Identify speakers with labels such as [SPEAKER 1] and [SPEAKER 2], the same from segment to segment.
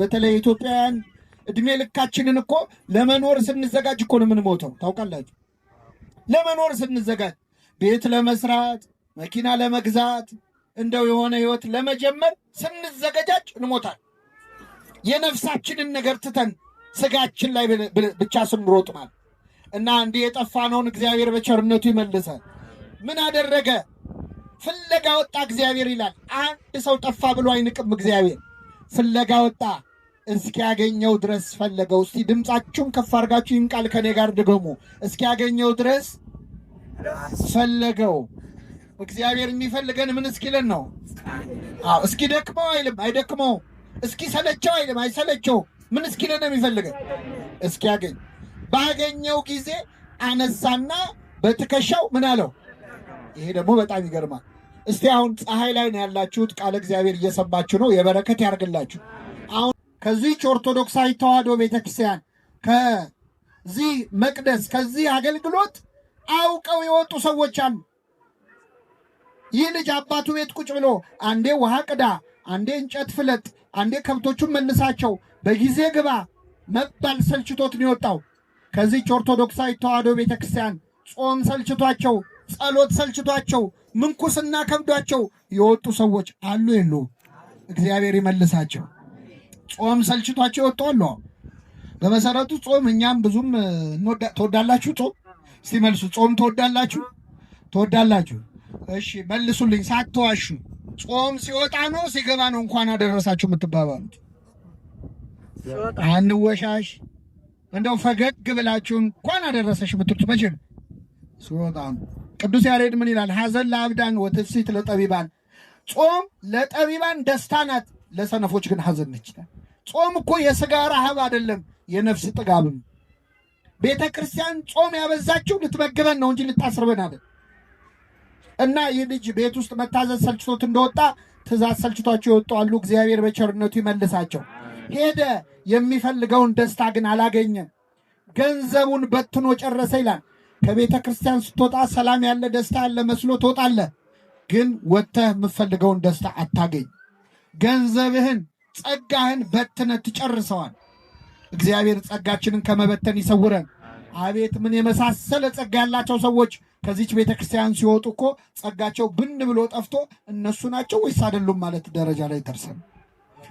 [SPEAKER 1] በተለይ ኢትዮጵያውያን እድሜ ልካችንን እኮ ለመኖር ስንዘጋጅ እኮ ነው የምንሞተው። ታውቃላችሁ? ለመኖር ስንዘጋጅ ቤት ለመስራት መኪና ለመግዛት እንደው የሆነ ህይወት ለመጀመር ስንዘጋጅ እንሞታል። የነፍሳችንን ነገር ትተን ስጋችን ላይ ብቻ ስንሮጥ ማለት እና እንዲህ የጠፋነውን እግዚአብሔር በቸርነቱ ይመልሳል። ምን አደረገ? ፍለጋ ወጣ እግዚአብሔር ይላል። አንድ ሰው ጠፋ ብሎ አይንቅም እግዚአብሔር። ፍለጋ ወጣ እስኪያገኘው ድረስ ፈለገው። እስቲ ድምጻችሁን ከፍ አድርጋችሁ ይህን ቃል ከኔ ጋር ድገሙ። እስኪያገኘው ድረስ ፈለገው። እግዚአብሔር የሚፈልገን ምን እስኪለን ነው? እስኪ ደክመው አይልም፣ አይደክመው። እስኪ ሰለቸው አይልም፣ አይሰለቸው። ምን እስኪለን ነው የሚፈልገን? እስኪያገኝ። ባገኘው ጊዜ አነሳና በትከሻው ምን አለው? ይሄ ደግሞ በጣም ይገርማል። እስቲ አሁን ፀሐይ ላይ ነው ያላችሁት፣ ቃል እግዚአብሔር እየሰማችሁ ነው። የበረከት ያርግላችሁ። አሁን ከዚህ ኦርቶዶክሳዊ ተዋሕዶ ቤተክርስቲያን ከዚህ መቅደስ ከዚህ አገልግሎት አውቀው የወጡ ሰዎች አሉ። ይህ ልጅ አባቱ ቤት ቁጭ ብሎ አንዴ ውሃ ቅዳ፣ አንዴ እንጨት ፍለጥ፣ አንዴ ከብቶቹን መልሳቸው፣ በጊዜ ግባ መባል ሰልችቶት ነው የወጣው። ከዚህ ኦርቶዶክሳዊ ተዋሕዶ ቤተክርስቲያን ጾም ሰልችቷቸው፣ ጸሎት ሰልችቷቸው፣ ምንኩስና ከብዷቸው የወጡ ሰዎች አሉ የሉ? እግዚአብሔር ይመልሳቸው። ጾም ሰልችቷቸው የወጡ አሉ። በመሰረቱ ጾም እኛም ብዙም ትወዳላችሁ? ጾም እስቲ መልሱ። ጾም ትወዳላችሁ? ትወዳላችሁ? እሺ መልሱልኝ ሳትዋሹ። ጾም ሲወጣ ነው ሲገባ ነው እንኳን አደረሳችሁ የምትባባሉት? አንወሻሽ። እንደው ፈገግ ብላችሁ እንኳን አደረሰሽ የምትሉት መቼ ነው? ሲወጣ ነው። ቅዱስ ያሬድ ምን ይላል? ሐዘን ለአብዳን ወትፍሲት ለጠቢባን። ጾም ለጠቢባን ደስታ ናት፣ ለሰነፎች ግን ሐዘን ነች። ጾም እኮ የሥጋ ረሃብ አይደለም፣ የነፍስ ጥጋብም። ቤተ ክርስቲያን ጾም ያበዛችው ልትመግበን ነው እንጂ ልታስርበን አይደል። እና ይህ ልጅ ቤት ውስጥ መታዘዝ ሰልችቶት እንደወጣ ትእዛዝ ሰልችቷቸው የወጡ አሉ። እግዚአብሔር በቸርነቱ ይመልሳቸው። ሄደ፣ የሚፈልገውን ደስታ ግን አላገኘም። ገንዘቡን በትኖ ጨረሰ ይላል። ከቤተ ክርስቲያን ስትወጣ ሰላም ያለ ደስታ ያለ መስሎ ትወጣለህ፣ ግን ወጥተህ የምትፈልገውን ደስታ አታገኝ። ገንዘብህን ጸጋህን በትነህ ትጨርሰዋል። እግዚአብሔር ጸጋችንን ከመበተን ይሰውረን። አቤት ምን የመሳሰለ ጸጋ ያላቸው ሰዎች ከዚች ቤተ ክርስቲያን ሲወጡ እኮ ጸጋቸው ብን ብሎ ጠፍቶ እነሱ ናቸው ወይስ አይደሉም ማለት ደረጃ ላይ ደርሰን።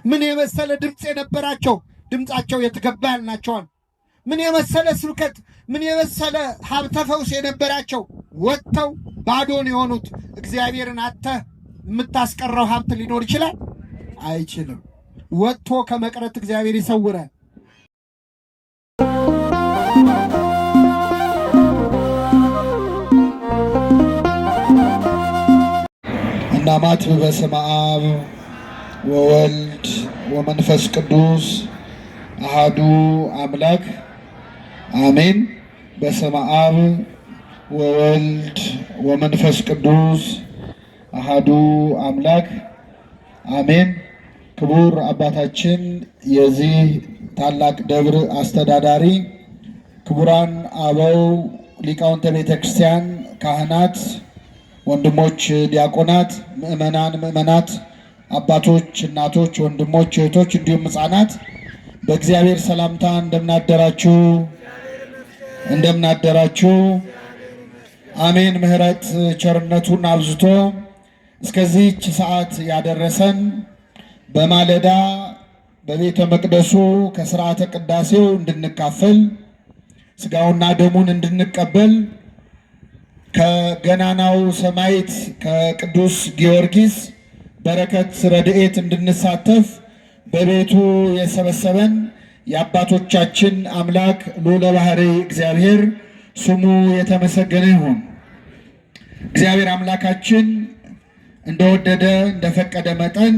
[SPEAKER 1] ምን የመሰለ ድምፅ የነበራቸው ድምፃቸው የተገባ ያልናቸዋል። ምን የመሰለ ስብከት፣ ምን የመሰለ ሀብተ ፈውስ የነበራቸው ወጥተው ባዶን የሆኑት። እግዚአብሔርን አጥተህ የምታስቀረው ሀብት ሊኖር ይችላል? አይችልም። ወጥቶ ከመቅረት እግዚአብሔር ይሰውረን። እናማት በስመ አብ ወወልድ ወመንፈስ ቅዱስ አሃዱ አምላክ አሜን። በስመ አብ ወወልድ ወመንፈስ ቅዱስ አሃዱ አምላክ አሜን። ክቡር አባታችን የዚህ ታላቅ ደብር አስተዳዳሪ፣ ክቡራን አበው ሊቃውንተ ቤተ ክርስቲያን፣ ካህናት፣ ወንድሞች ዲያቆናት፣ ምእመናት፣ አባቶች፣ እናቶች፣ ወንድሞች፣ እህቶች እንዲሁም ሕፃናት በእግዚአብሔር ሰላምታ እንደምናደራችሁ እንደምናደራችሁ። አሜን። ምሕረት ቸርነቱን አብዝቶ እስከዚህች ሰዓት ያደረሰን በማለዳ በቤተ መቅደሱ ከሥርዓተ ቅዳሴው እንድንካፈል ሥጋውና ደሙን እንድንቀበል ከገናናው ሰማዕት ከቅዱስ ጊዮርጊስ በረከት ረድኤት እንድንሳተፍ በቤቱ የሰበሰበን የአባቶቻችን አምላክ ልዑለ ባሕርይ እግዚአብሔር ስሙ የተመሰገነ ይሁን። እግዚአብሔር አምላካችን እንደወደደ እንደፈቀደ መጠን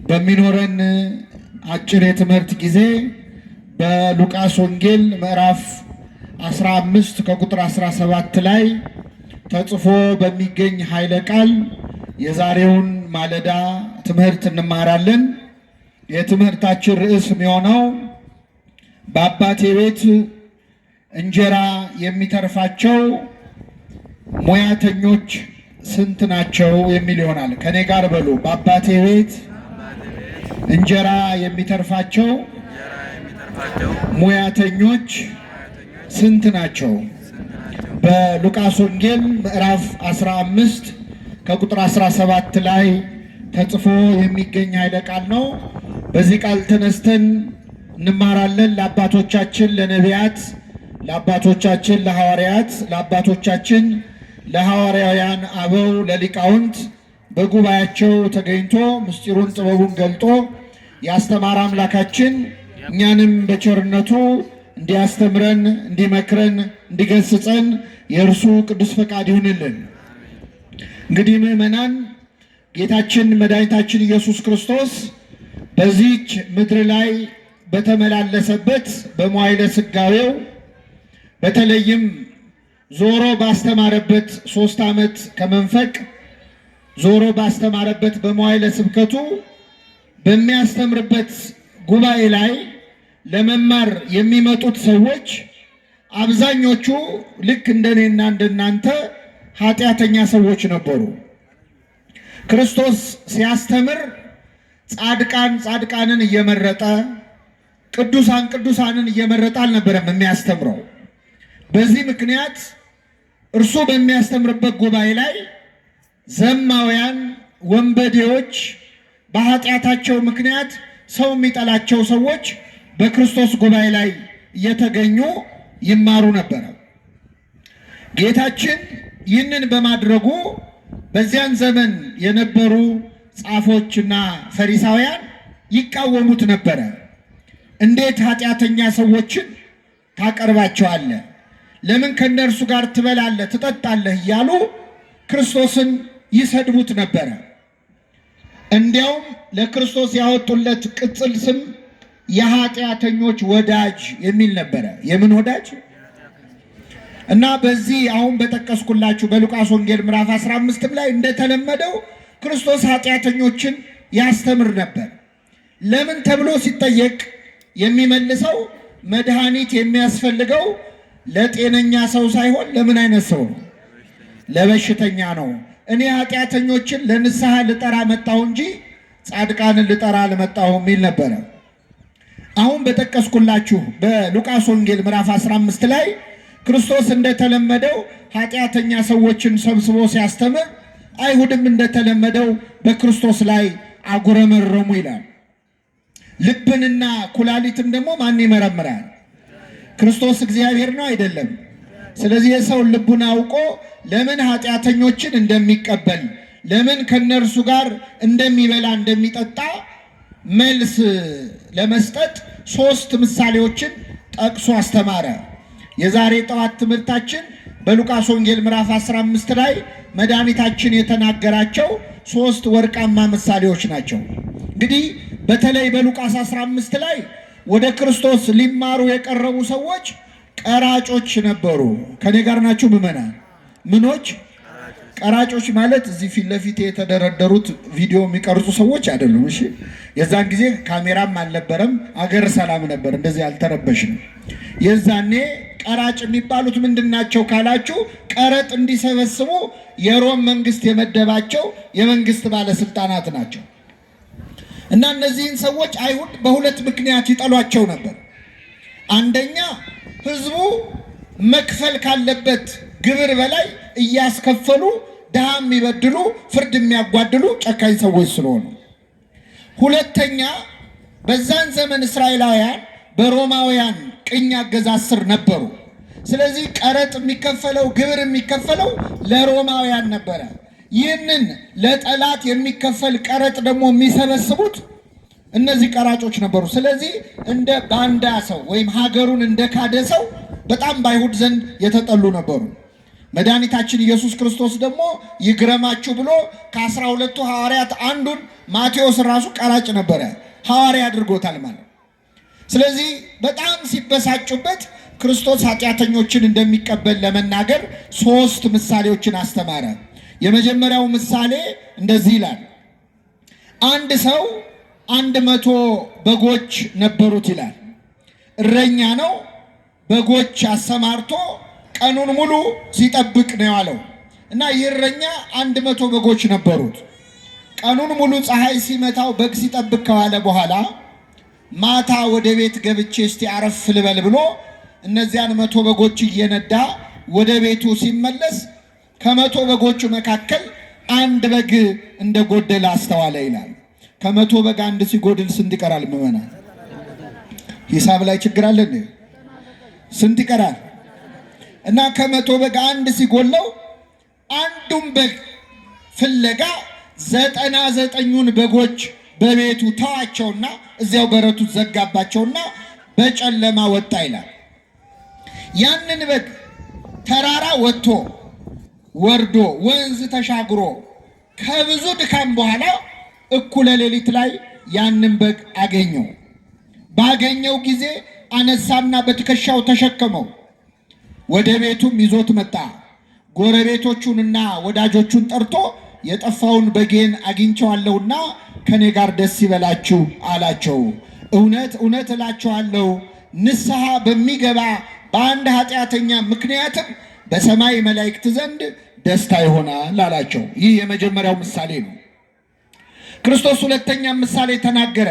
[SPEAKER 1] በሚኖረን አጭር የትምህርት ጊዜ በሉቃስ ወንጌል ምዕራፍ 15 ከቁጥር 17 ላይ ተጽፎ በሚገኝ ኃይለ ቃል የዛሬውን ማለዳ ትምህርት እንማራለን። የትምህርታችን ርዕስ የሚሆነው በአባቴ ቤት እንጀራ የሚተርፋቸው ሙያተኞች ስንት ናቸው የሚል ይሆናል። ከኔ ጋር በሉ። በአባቴ ቤት እንጀራ የሚተርፋቸው ሙያተኞች ስንት ናቸው? በሉቃስ ወንጌል ምዕራፍ 15 ከቁጥር 17 ላይ ተጽፎ የሚገኝ ኃይለ ቃል ነው። በዚህ ቃል ተነስተን እንማራለን። ለአባቶቻችን ለነቢያት፣ ለአባቶቻችን ለሐዋርያት፣ ለአባቶቻችን ለሐዋርያውያን አበው ለሊቃውንት በጉባኤያቸው ተገኝቶ ምስጢሩን ጥበቡን ገልጦ ያስተማረ አምላካችን እኛንም በቸርነቱ እንዲያስተምረን፣ እንዲመክረን፣ እንዲገስጸን የእርሱ ቅዱስ ፈቃድ ይሁንልን። እንግዲህ ምዕመናን ጌታችን መድኃኒታችን ኢየሱስ ክርስቶስ በዚህች ምድር ላይ በተመላለሰበት በመዋዕለ ሥጋዌው በተለይም ዞሮ ባስተማረበት 3 ዓመት ከመንፈቅ ዞሮ ባስተማረበት በመዋዕለ ስብከቱ በሚያስተምርበት ጉባኤ ላይ ለመማር የሚመጡት ሰዎች አብዛኞቹ ልክ እንደኔና እንደናንተ ኃጢአተኛ ሰዎች ነበሩ። ክርስቶስ ሲያስተምር ጻድቃንን እየመረጠ ቅዱሳንን እየመረጠ አልነበረም የሚያስተምረው። በዚህ ምክንያት እርሱ በሚያስተምርበት ጉባኤ ላይ ዘማውያን ወንበዴዎች፣ በኃጢአታቸው ምክንያት ሰው የሚጠላቸው ሰዎች በክርስቶስ ጉባኤ ላይ እየተገኙ ይማሩ ነበር። ጌታችን ይህንን በማድረጉ በዚያን ዘመን የነበሩ ጻፎችና ፈሪሳውያን ይቃወሙት ነበረ። እንዴት ኃጢአተኛ ሰዎችን ታቀርባቸዋለህ? ለምን ከነርሱ ጋር ትበላለህ ትጠጣለህ? እያሉ ክርስቶስን ይሰድቡት ነበረ። እንዲያውም ለክርስቶስ ያወጡለት ቅጽል ስም የኃጢአተኞች ወዳጅ የሚል ነበረ። የምን ወዳጅ? እና በዚህ አሁን በጠቀስኩላችሁ በሉቃስ ወንጌል ምዕራፍ 15 ላይ እንደተለመደው ክርስቶስ ኃጢአተኞችን ያስተምር ነበር። ለምን ተብሎ ሲጠየቅ የሚመልሰው መድኃኒት የሚያስፈልገው ለጤነኛ ሰው ሳይሆን ለምን አይነት ሰው ነው? ለበሽተኛ ነው። እኔ ኃጢአተኞችን ለንስሐ ልጠራ መጣሁ እንጂ ጻድቃንን ልጠራ አልመጣሁም የሚል ነበረ። አሁን በጠቀስኩላችሁ በሉቃስ ወንጌል ምዕራፍ 15 ላይ ክርስቶስ እንደተለመደው ኃጢአተኛ ሰዎችን ሰብስቦ ሲያስተምር፣ አይሁድም እንደተለመደው በክርስቶስ ላይ አጉረመረሙ ይላል። ልብንና ኩላሊትን ደግሞ ማን ይመረምራል? ክርስቶስ እግዚአብሔር ነው አይደለም? ስለዚህ የሰው ልቡን አውቆ ለምን ኃጢአተኞችን እንደሚቀበል ለምን ከነርሱ ጋር እንደሚበላ እንደሚጠጣ መልስ ለመስጠት 3 ምሳሌዎችን ጠቅሶ አስተማረ። የዛሬ ጠዋት ትምህርታችን በሉቃስ ወንጌል ምዕራፍ 15 ላይ መድኃኒታችን የተናገራቸው 3 ወርቃማ ምሳሌዎች ናቸው። እንግዲህ በተለይ በሉቃስ 15 ላይ ወደ ክርስቶስ ሊማሩ የቀረቡ ሰዎች ቀራጮች ነበሩ። ከኔ ጋር ናችሁ ምዕመናን? ምኖች? ቀራጮች ማለት እዚህ ፊት ለፊት የተደረደሩት ቪዲዮ የሚቀርጹ ሰዎች አይደሉም። እሺ፣ የዛን ጊዜ ካሜራም አልነበረም፣ አገር ሰላም ነበር፣ እንደዚህ አልተረበሽም። የዛኔ ቀራጭ የሚባሉት ምንድናቸው ካላችሁ፣ ቀረጥ እንዲሰበስቡ የሮም መንግስት የመደባቸው የመንግስት ባለስልጣናት ናቸው። እና እነዚህን ሰዎች አይሁድ በሁለት ምክንያት ይጠሏቸው ነበር። አንደኛ ህዝቡ መክፈል ካለበት ግብር በላይ እያስከፈሉ ድሃ የሚበድሉ ፍርድ የሚያጓድሉ ጨካኝ ሰዎች ስለሆኑ። ሁለተኛ በዛን ዘመን እስራኤላውያን በሮማውያን ቅኝ አገዛዝ ስር ነበሩ። ስለዚህ ቀረጥ የሚከፈለው ግብር የሚከፈለው ለሮማውያን ነበረ። ይህንን ለጠላት የሚከፈል ቀረጥ ደግሞ የሚሰበስቡት እነዚህ ቀራጮች ነበሩ። ስለዚህ እንደ ባንዳ ሰው ወይም ሀገሩን እንደ ካደ ሰው በጣም በአይሁድ ዘንድ የተጠሉ ነበሩ። መድኃኒታችን ኢየሱስ ክርስቶስ ደግሞ ይግረማችሁ ብሎ ከ12ቱ ሐዋርያት አንዱን ማቴዎስ ራሱ ቀራጭ ነበረ፣ ሐዋርያ አድርጎታል ማለት። ስለዚህ በጣም ሲበሳጩበት ክርስቶስ ኃጢአተኞችን እንደሚቀበል ለመናገር 3 ምሳሌዎችን አስተማረ። የመጀመሪያው ምሳሌ እንደዚህ ይላል። አንድ ሰው 100 በጎች ነበሩት ይላል። እረኛ ነው። በጎች አሰማርቶ ቀኑን ሙሉ ሲጠብቅ ነው ያለው እና ይህ እረኛ 100 በጎች ነበሩት። ቀኑን ሙሉ ፀሐይ ሲመታው በግ ሲጠብቅ ከዋለ በኋላ ማታ ወደ ቤት ገብቼ እስቲ አረፍ ልበል ብሎ እነዚያን 100 በጎች እየነዳ ወደ ቤቱ ሲመለስ ከ100 በጎቹ መካከል አንድ በግ እንደጎደለ አስተዋለ ይላል። ከ100 በግ አንድ ሲጎድል ስንት ይቀራል? ምዕመናን ሂሳብ ላይ ችግር አለ። ስንት ይቀራል? እና ከ100 በግ አንድ ሲጎለው አንዱን በግ ፍለጋ 99ኙን በጎች በቤቱ ተዋቸውና እዚያው በረቱ ዘጋባቸውና በጨለማ ወጣ ይላል። ያንን በግ ተራራ ወጥቶ ወርዶ ወንዝ ተሻግሮ ከብዙ ድካም በኋላ እኩለ ሌሊት ላይ ያንን በግ አገኘው። ባገኘው ጊዜ አነሳና በትከሻው ተሸከመው፣ ወደ ቤቱም ይዞት መጣ። ጎረቤቶቹንና ወዳጆቹን ጠርቶ የጠፋውን በጌን አግኝቼዋለሁና ከኔ ጋር ደስ ይበላችሁ አላቸው። እውነት እውነት እላችኋለሁ ንስሐ በሚገባ በአንድ ኃጢአተኛ ምክንያትም በሰማይ መላእክት ዘንድ ደስታ ይሆናል አላቸው። ይህ የመጀመሪያው ምሳሌ ነው። ክርስቶስ ሁለተኛ ምሳሌ ተናገረ።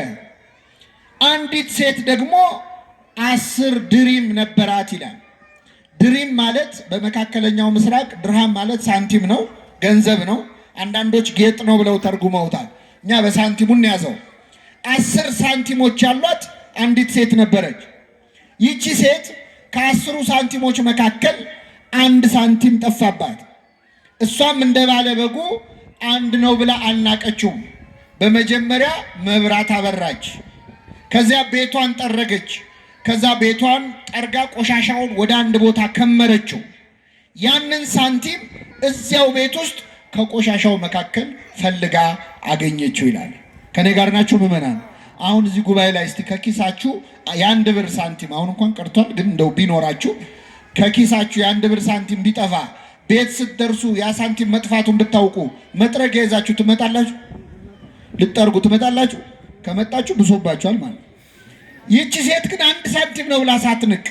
[SPEAKER 1] አንዲት ሴት ደግሞ 10 ድሪም ነበራት ይላል። ድሪም ማለት በመካከለኛው ምስራቅ ድርሃም ማለት ሳንቲም ነው፣ ገንዘብ ነው። አንዳንዶች ጌጥ ነው ብለው ተርጉመውታል። እኛ በሳንቲሙን ያዘው። 10 ሳንቲሞች ያሏት አንዲት ሴት ነበረች። ይቺ ሴት ከ10 ሳንቲሞች መካከል 1 ሳንቲም ጠፋባት። እሷም እንደ ባለ በጉ አንድ ነው ብላ አልናቀችውም። በመጀመሪያ መብራት አበራች። ከዚያ ቤቷን ጠረገች። ከዛ ቤቷን ጠርጋ ቆሻሻውን ወደ አንድ ቦታ ከመረችው። ያንን ሳንቲም እዚያው ቤት ውስጥ ከቆሻሻው መካከል ፈልጋ አገኘችው ይላል። ከኔ ጋር ናችሁ ምዕመናን? አሁን እዚህ ጉባኤ ላይ እስቲ ከኪሳችሁ የ1 ብር ሳንቲም አሁን እንኳን ቀርቷል፣ ግን እንደው ቢኖራችሁ ከኪሳችሁ የ1 ብር ሳንቲም ቢጠፋ ቤት ስትደርሱ ያ ሳንቲም መጥፋቱን ብታውቁ መጥረጊያ ይዛችሁ ትመጣላችሁ? ልጠርጉ ትመጣላችሁ? ከመጣችሁ ብሶባችኋል ማለት። ይህች ሴት ግን 1 ሳንቲም ነው ብላ ሳትንቅ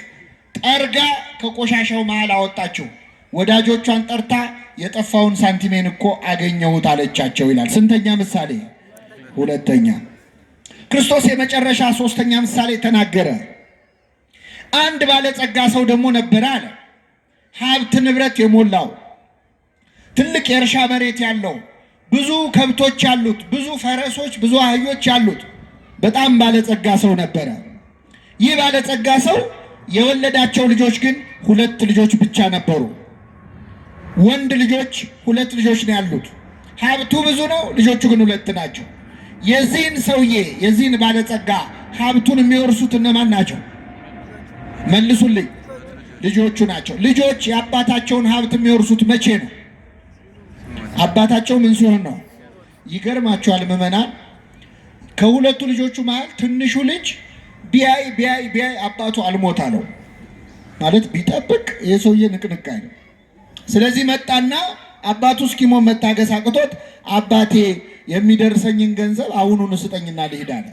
[SPEAKER 1] ጠርጋ ከቆሻሻው መሃል አወጣችው። ወዳጆቿን ጠርታ የጠፋውን ሳንቲሜን እኮ አገኘሁት አለቻቸው ይላል። ስንተኛ ምሳሌ? ሁለተኛ። ክርስቶስ የመጨረሻ 3ኛ ምሳሌ ተናገረ። አንድ ባለጸጋ ሰው ደግሞ ነበረ አለ። ሀብት ንብረት የሞላው ትልቅ የእርሻ መሬት ያለው ብዙ ከብቶች ያሉት ብዙ ፈረሶች ብዙ አህዮች ያሉት በጣም ባለጸጋ ሰው ነበረ። ይህ ባለጸጋ ሰው የወለዳቸው ልጆች ግን 2 ልጆች ብቻ ነበሩ። ወንድ ልጆች 2 ልጆች ነው ያሉት። ሀብቱ ብዙ ነው፣ ልጆቹ ግን 2 ናቸው። የዚህን ሰውዬ የዚህን ባለጸጋ ሀብቱን የሚወርሱት እነማን ናቸው? መልሱልኝ። ልጆቹ ናቸው። ልጆች የአባታቸውን ሀብት የሚወርሱት መቼ ነው? አባታቸው ምን ሲሆን ነው? ይገርማቸዋል ምዕመናን። ከ2ቱ ልጆቹ መሃል ትንሹ ልጅ ቢያይ አባቱ አልሞት አለው ማለት ቢጠብቅ የሰውዬ ንቅንቅ አይደል። ስለዚህ መጣና አባቱ እስኪሞት መታገስ አቅቶት አባቴ የሚደርሰኝን ገንዘብ አሁኑን ስጠኝና ልሂድ አለ።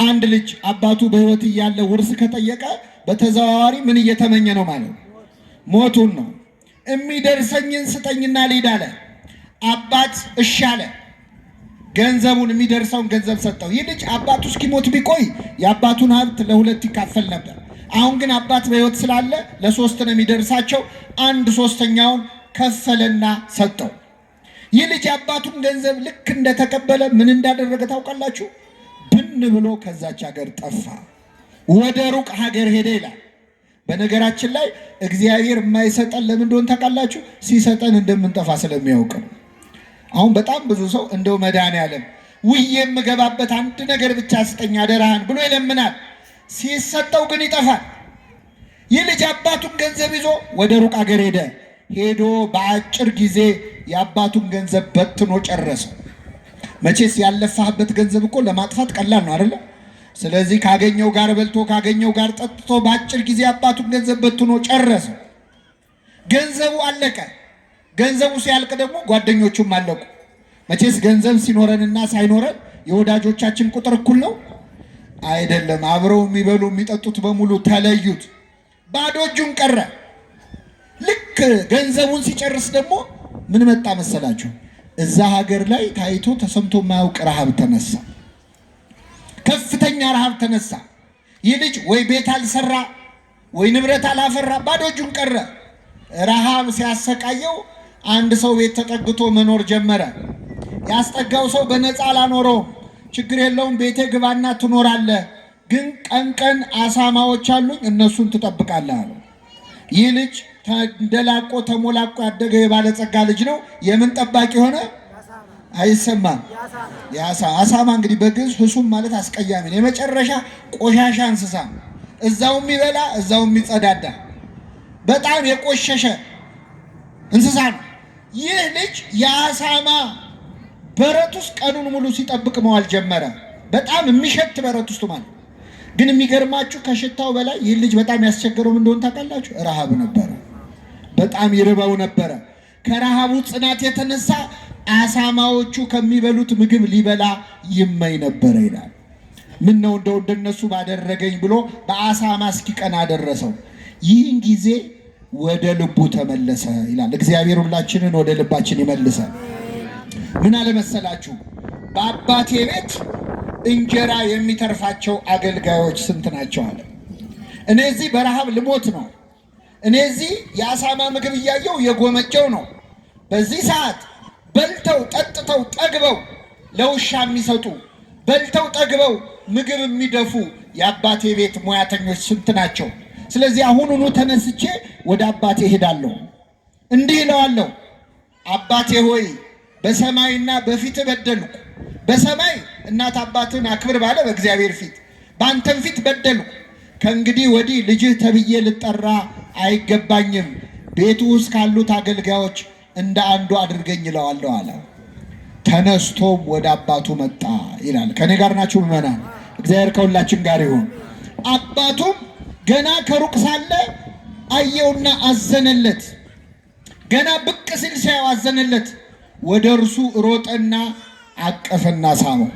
[SPEAKER 1] አንድ ልጅ አባቱ በሕይወት እያለ ውርስ ከጠየቀ በተዘዋዋሪ ምን እየተመኘ ነው ማለት? ሞቱን ነው። የሚደርሰኝን ስጠኝና ልሂድ አለ። አባት እሺ አለ። ገንዘቡን የሚደርሰውን ገንዘብ ሰጠው። ይህ ልጅ አባቱ እስኪሞት ቢቆይ የአባቱን ሀብት ለ2 ይካፈል ነበር። አሁን ግን አባት በሕይወት ስላለ ለ3 ነው የሚደርሳቸው። 1/3ኛውን ከፈለና ሰጠው። ይህ ልጅ የአባቱን ገንዘብ ልክ እንደተቀበለ ምን እንዳደረገ ታውቃላችሁ? ብን ብሎ ከዛች ሀገር ጠፋ፣ ወደ ሩቅ ሀገር ሄደ ይላል። በነገራችን ላይ እግዚአብሔር የማይሰጠን ለምን እንደሆነ ታውቃላችሁ? ሲሰጠን እንደምንጠፋ ስለሚያውቅ ነው። አሁን በጣም ብዙ ሰው እንደው መድኃኔዓለም ውዬ የምገባበት አንድ ነገር ብቻ ስጠኝ አደራህን ብሎ ይለምናል። ሲሰጠው ግን ይጠፋል። ይህ ልጅ አባቱን ገንዘብ ይዞ ወደ ሩቅ ሀገር ሄደ። ሄዶ በአጭር ጊዜ የአባቱን ገንዘብ በትኖ ጨረሰው። መቼስ ያለፋህበት ገንዘብ እኮ ለማጥፋት ቀላል ነው አይደለ? ስለዚህ ካገኘው ጋር በልቶ ካገኘው ጋር ጠጥቶ በአጭር ጊዜ አባቱን ገንዘብ በትኖ ጨረሰው። ገንዘቡ አለቀ። ገንዘቡ ሲያልቅ ደግሞ ጓደኞቹም አለቁ። መቼስ ገንዘብ ሲኖረንና ሳይኖረን የወዳጆቻችን ቁጥር እኩል ነው አይደለም። አብረው የሚበሉ የሚጠጡት በሙሉ ተለዩት፣ ባዶ እጁን ቀረ። ልክ ገንዘቡን ሲጨርስ ደግሞ ምን መጣ መሰላችሁ? እዛ ሀገር ላይ ታይቶ ተሰምቶ ማያውቅ ረሃብ ተነሳ። ከፍተኛ ረሃብ ተነሳ። ይህ ልጅ ወይ ቤት አልሰራ ወይ ንብረት አላፈራ፣ ባዶ እጁን ቀረ። ረሃብ ሲያሰቃየው አንድ ሰው ቤት ተጠግቶ መኖር ጀመረ። ያስጠጋው ሰው በነፃ አላኖረውም። ችግር የለውም ቤቴ ግባና ትኖራለህ፣ ግን ቀን ቀን አሳማዎች አሉኝ እነሱን ትጠብቃለህ አለው። ይህ ልጅ ተንደላቆ ተሞላቆ ያደገ የባለጸጋ ልጅ ነው። የምን ጠባቂ ሆነ? አይሰማም። አሳማ እንግዲህ በግዕዝ ህሱም ማለት አስቀያሚ ነው። የመጨረሻ ቆሻሻ እንስሳ፣ እዛው የሚበላ እዛው የሚጸዳዳ በጣም የቆሸሸ እንስሳ ነው። ይህ ልጅ የአሳማ በረት ውስጥ ቀኑን ሙሉ ሲጠብቅ መዋል ጀመረ። በጣም የሚሸት በረት ውስጥ ማለት ግን የሚገርማችሁ ከሽታው በላይ ይህ ልጅ በጣም ያስቸገረው እንደሆነ ታውቃላችሁ? ረሃብ ነበረ። በጣም ይርበው ነበረ። ከረሃቡ ጽናት የተነሳ አሳማዎቹ ከሚበሉት ምግብ ሊበላ ይመኝ ነበረ ይላል። ምን ነው እንደው እንደነሱ ባደረገኝ ብሎ በአሳማ እስኪቀና ደረሰው። ይህን ጊዜ ወደ ልቡ ተመለሰ ይላል። እግዚአብሔር ሁላችንን ወደ ልባችን ይመልሰን። ምን አለመሰላችሁ? በአባቴ ቤት እንጀራ የሚተርፋቸው አገልጋዮች ስንት ናቸው አለ። እኔ እዚህ በረሃብ ልሞት ነው። እኔ እዚህ የአሳማ ምግብ እያየው የጎመጀው ነው። በዚህ ሰዓት በልተው ጠጥተው ጠግበው ለውሻ የሚሰጡ በልተው ጠግበው ምግብ የሚደፉ የአባቴ ቤት ሙያተኞች ስንት ናቸው? ስለዚህ አሁኑኑ ተነስቼ ወደ አባቴ ሄዳለሁ። እንዲህ እለዋለሁ፣ አባቴ ሆይ በሰማይና በፊት በደልኩ። በሰማይ እናት አባትን አክብር ባለ በእግዚአብሔር ፊት በአንተም ፊት በደልኩ። ከእንግዲህ ወዲህ ልጅህ ተብዬ ልጠራ አይገባኝም። ቤቱ ውስጥ ካሉት አገልጋዮች እንደ አንዱ አድርገኝ እለዋለሁ አለ። ተነስቶም ወደ አባቱ መጣ ይላል። ከኔ ጋር ናችሁ ምዕመናን? እግዚአብሔር ከሁላችን ጋር ይሁን። አባቱም ገና ከሩቅ ሳለ አየውና አዘነለት። ገና ብቅ ሲል ሲያየው አዘነለት። ወደ እርሱ ሮጠና አቀፈና ሳመው።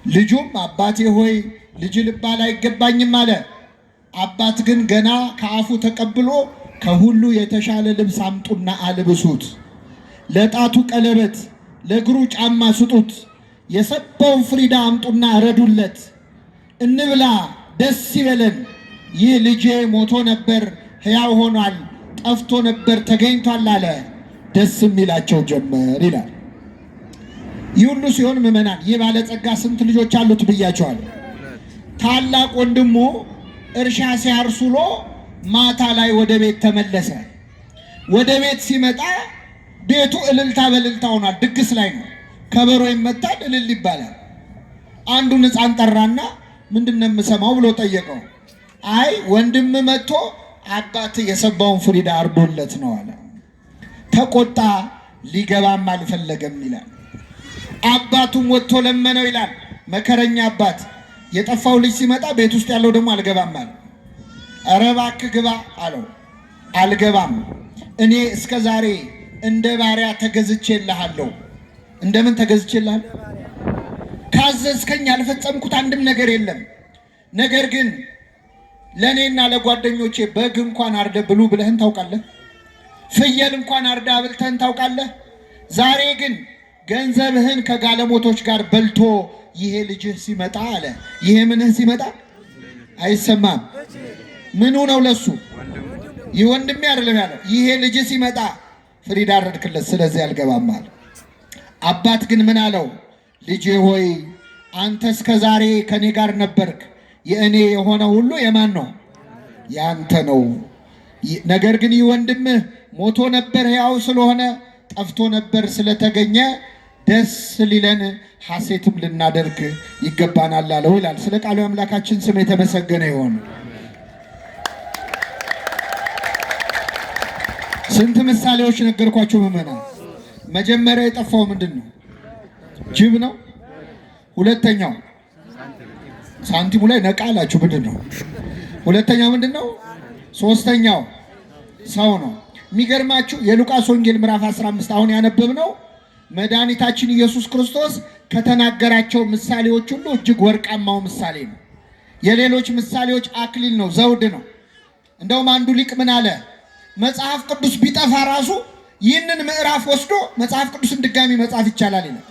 [SPEAKER 1] ልጁም አባቴ ሆይ ልጅ ልባል አይገባኝም አለ። አባት ግን ገና ከአፉ ተቀብሎ ከሁሉ የተሻለ ልብስ አምጡና አልብሱት፣ ለጣቱ ቀለበት ለእግሩ ጫማ ስጡት፣ የሰባውን ፍሪዳ አምጡና እረዱለት፣ እንብላ ደስ ይበለን። ይህ ልጄ ሞቶ ነበር ሕያው ሆኗል፣ ጠፍቶ ነበር ተገኝቷል አለ። ደስ የሚላቸው ጀመር ይላል። ይህ ሁሉ ሲሆን ምዕመናን ይህ ባለጸጋ ስንት ልጆች አሉት ብያቸዋል። ታላቅ ወንድሙ እርሻ ሲያርሱሎ ማታ ላይ ወደ ቤት ተመለሰ። ወደ ቤት ሲመጣ ቤቱ እልልታ በእልልታ ሆኗል። ድግስ ላይ ነው። ከበሮ ይመታል፣ እልል ይባላል። አንዱን ሕፃን ጠራና ምንድን ነው የምሰማው ብሎ ጠየቀው። አይ ወንድም መጥቶ አባት የሰባውን ፍሪዳ አርዶለት ነው አለ። ተቆጣ፣ ሊገባም አልፈለገም ይላል። አባቱም ወጥቶ ለመነው ይላል። መከረኛ አባት የጠፋው ልጅ ሲመጣ ቤት ውስጥ ያለው ደግሞ አልገባም አለ። ኧረ እባክህ ግባ አለው። አልገባም፣ እኔ እስከ ዛሬ እንደ ባሪያ ተገዝቼልሃለሁ። እንደምን ተገዝቼልሃለሁ? ካዘዝከኝ ያልፈጸምኩት አንድም ነገር የለም። ነገር ግን ለእኔና ለጓደኞቼ በግ እንኳን አርደ ብሉ ብለህን ታውቃለህ? ፍየል እንኳን አርዳ ብልተህን ታውቃለህ? ዛሬ ግን ገንዘብህን ከጋለሞቶች ጋር በልቶ ይሄ ልጅህ ሲመጣ አለ። ይሄ ምንህ ሲመጣ አይሰማም? ምኑ ነው ለሱ? ይህ ወንድሜ አይደለም ያለው። ይሄ ልጅህ ሲመጣ ፍሪዳ አረድክለት፣ ስለዚህ አልገባም አለ። አባት ግን ምን አለው? ልጄ ሆይ አንተ እስከ ዛሬ ከኔ ጋር ነበርክ። የእኔ የሆነ ሁሉ የማን ነው? ያንተ ነው። ነገር ግን ይህ ወንድምህ ሞቶ ነበር ሕያው ስለሆነ፣ ጠፍቶ ነበር ስለተገኘ ደስ ሊለን ሐሴትም ልናደርግ ይገባናል አለው ይላል። ስለ ቃሉ አምላካችን ስም የተመሰገነ ይሁን። ስንት ምሳሌዎች ነገርኳችሁ ምዕመናን። መጀመሪያ የጠፋው ምንድን ነው? ጅብ ነው። ሁለተኛው ሳንቲሙ ላይ ነቃ አላችሁ፣ ምንድን ነው? ሁለተኛው ምንድን ነው? ሶስተኛው ሰው ነው። የሚገርማችሁ የሉቃስ ወንጌል ምዕራፍ 15 አሁን ያነበብነው መድኃኒታችን ኢየሱስ ክርስቶስ ከተናገራቸው ምሳሌዎች ሁሉ እጅግ ወርቃማው ምሳሌ ነው። የሌሎች ምሳሌዎች አክሊል ነው፣ ዘውድ ነው። እንደውም አንዱ ሊቅ ምን አለ? መጽሐፍ ቅዱስ ቢጠፋ ራሱ ይህንን ምዕራፍ ወስዶ መጽሐፍ ቅዱስን ድጋሚ መጻፍ ይቻላል ይላል።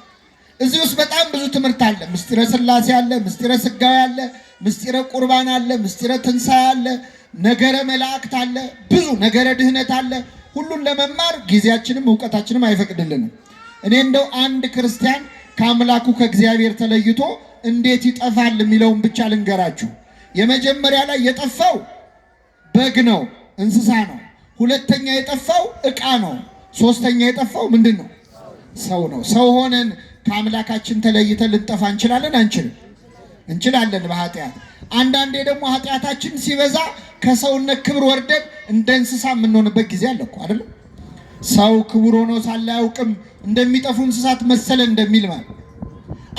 [SPEAKER 1] እዚህ ውስጥ በጣም ብዙ ትምህርት አለ። ምስጢረ ሥላሴ አለ፣ ምስጢረ ሥጋዌ አለ፣ ምስጢረ ቁርባን አለ፣ ምስጢረ ትንሣኤ አለ፣ ነገረ መላእክት አለ፣ ብዙ ነገረ ድህነት አለ። ሁሉን ለመማር ጊዜያችንም እውቀታችንም አይፈቅድልንም። እኔ እንደው አንድ ክርስቲያን ከአምላኩ ከእግዚአብሔር ተለይቶ እንዴት ይጠፋል የሚለውን ብቻ ልንገራችሁ። የመጀመሪያ ላይ የጠፋው በግ ነው፣ እንስሳ ነው። ሁለተኛ የጠፋው ዕቃ ነው። ሶስተኛ የጠፋው ምንድን ነው? ሰው ነው። ሰው ሆነን ከአምላካችን ተለይተን ልንጠፋ እንችላለን? አንችልም? እንችላለን በኃጢአት። አንዳንዴ ደግሞ ኃጢአታችን ሲበዛ ከሰውነት ክብር ወርደን እንደ እንስሳ የምንሆንበት ጊዜ አለ እኮ አይደለም? ሰው ክቡር ሆኖ ሳለ አያውቅም እንደሚጠፉ እንስሳት መሰለ እንደሚል ማለት።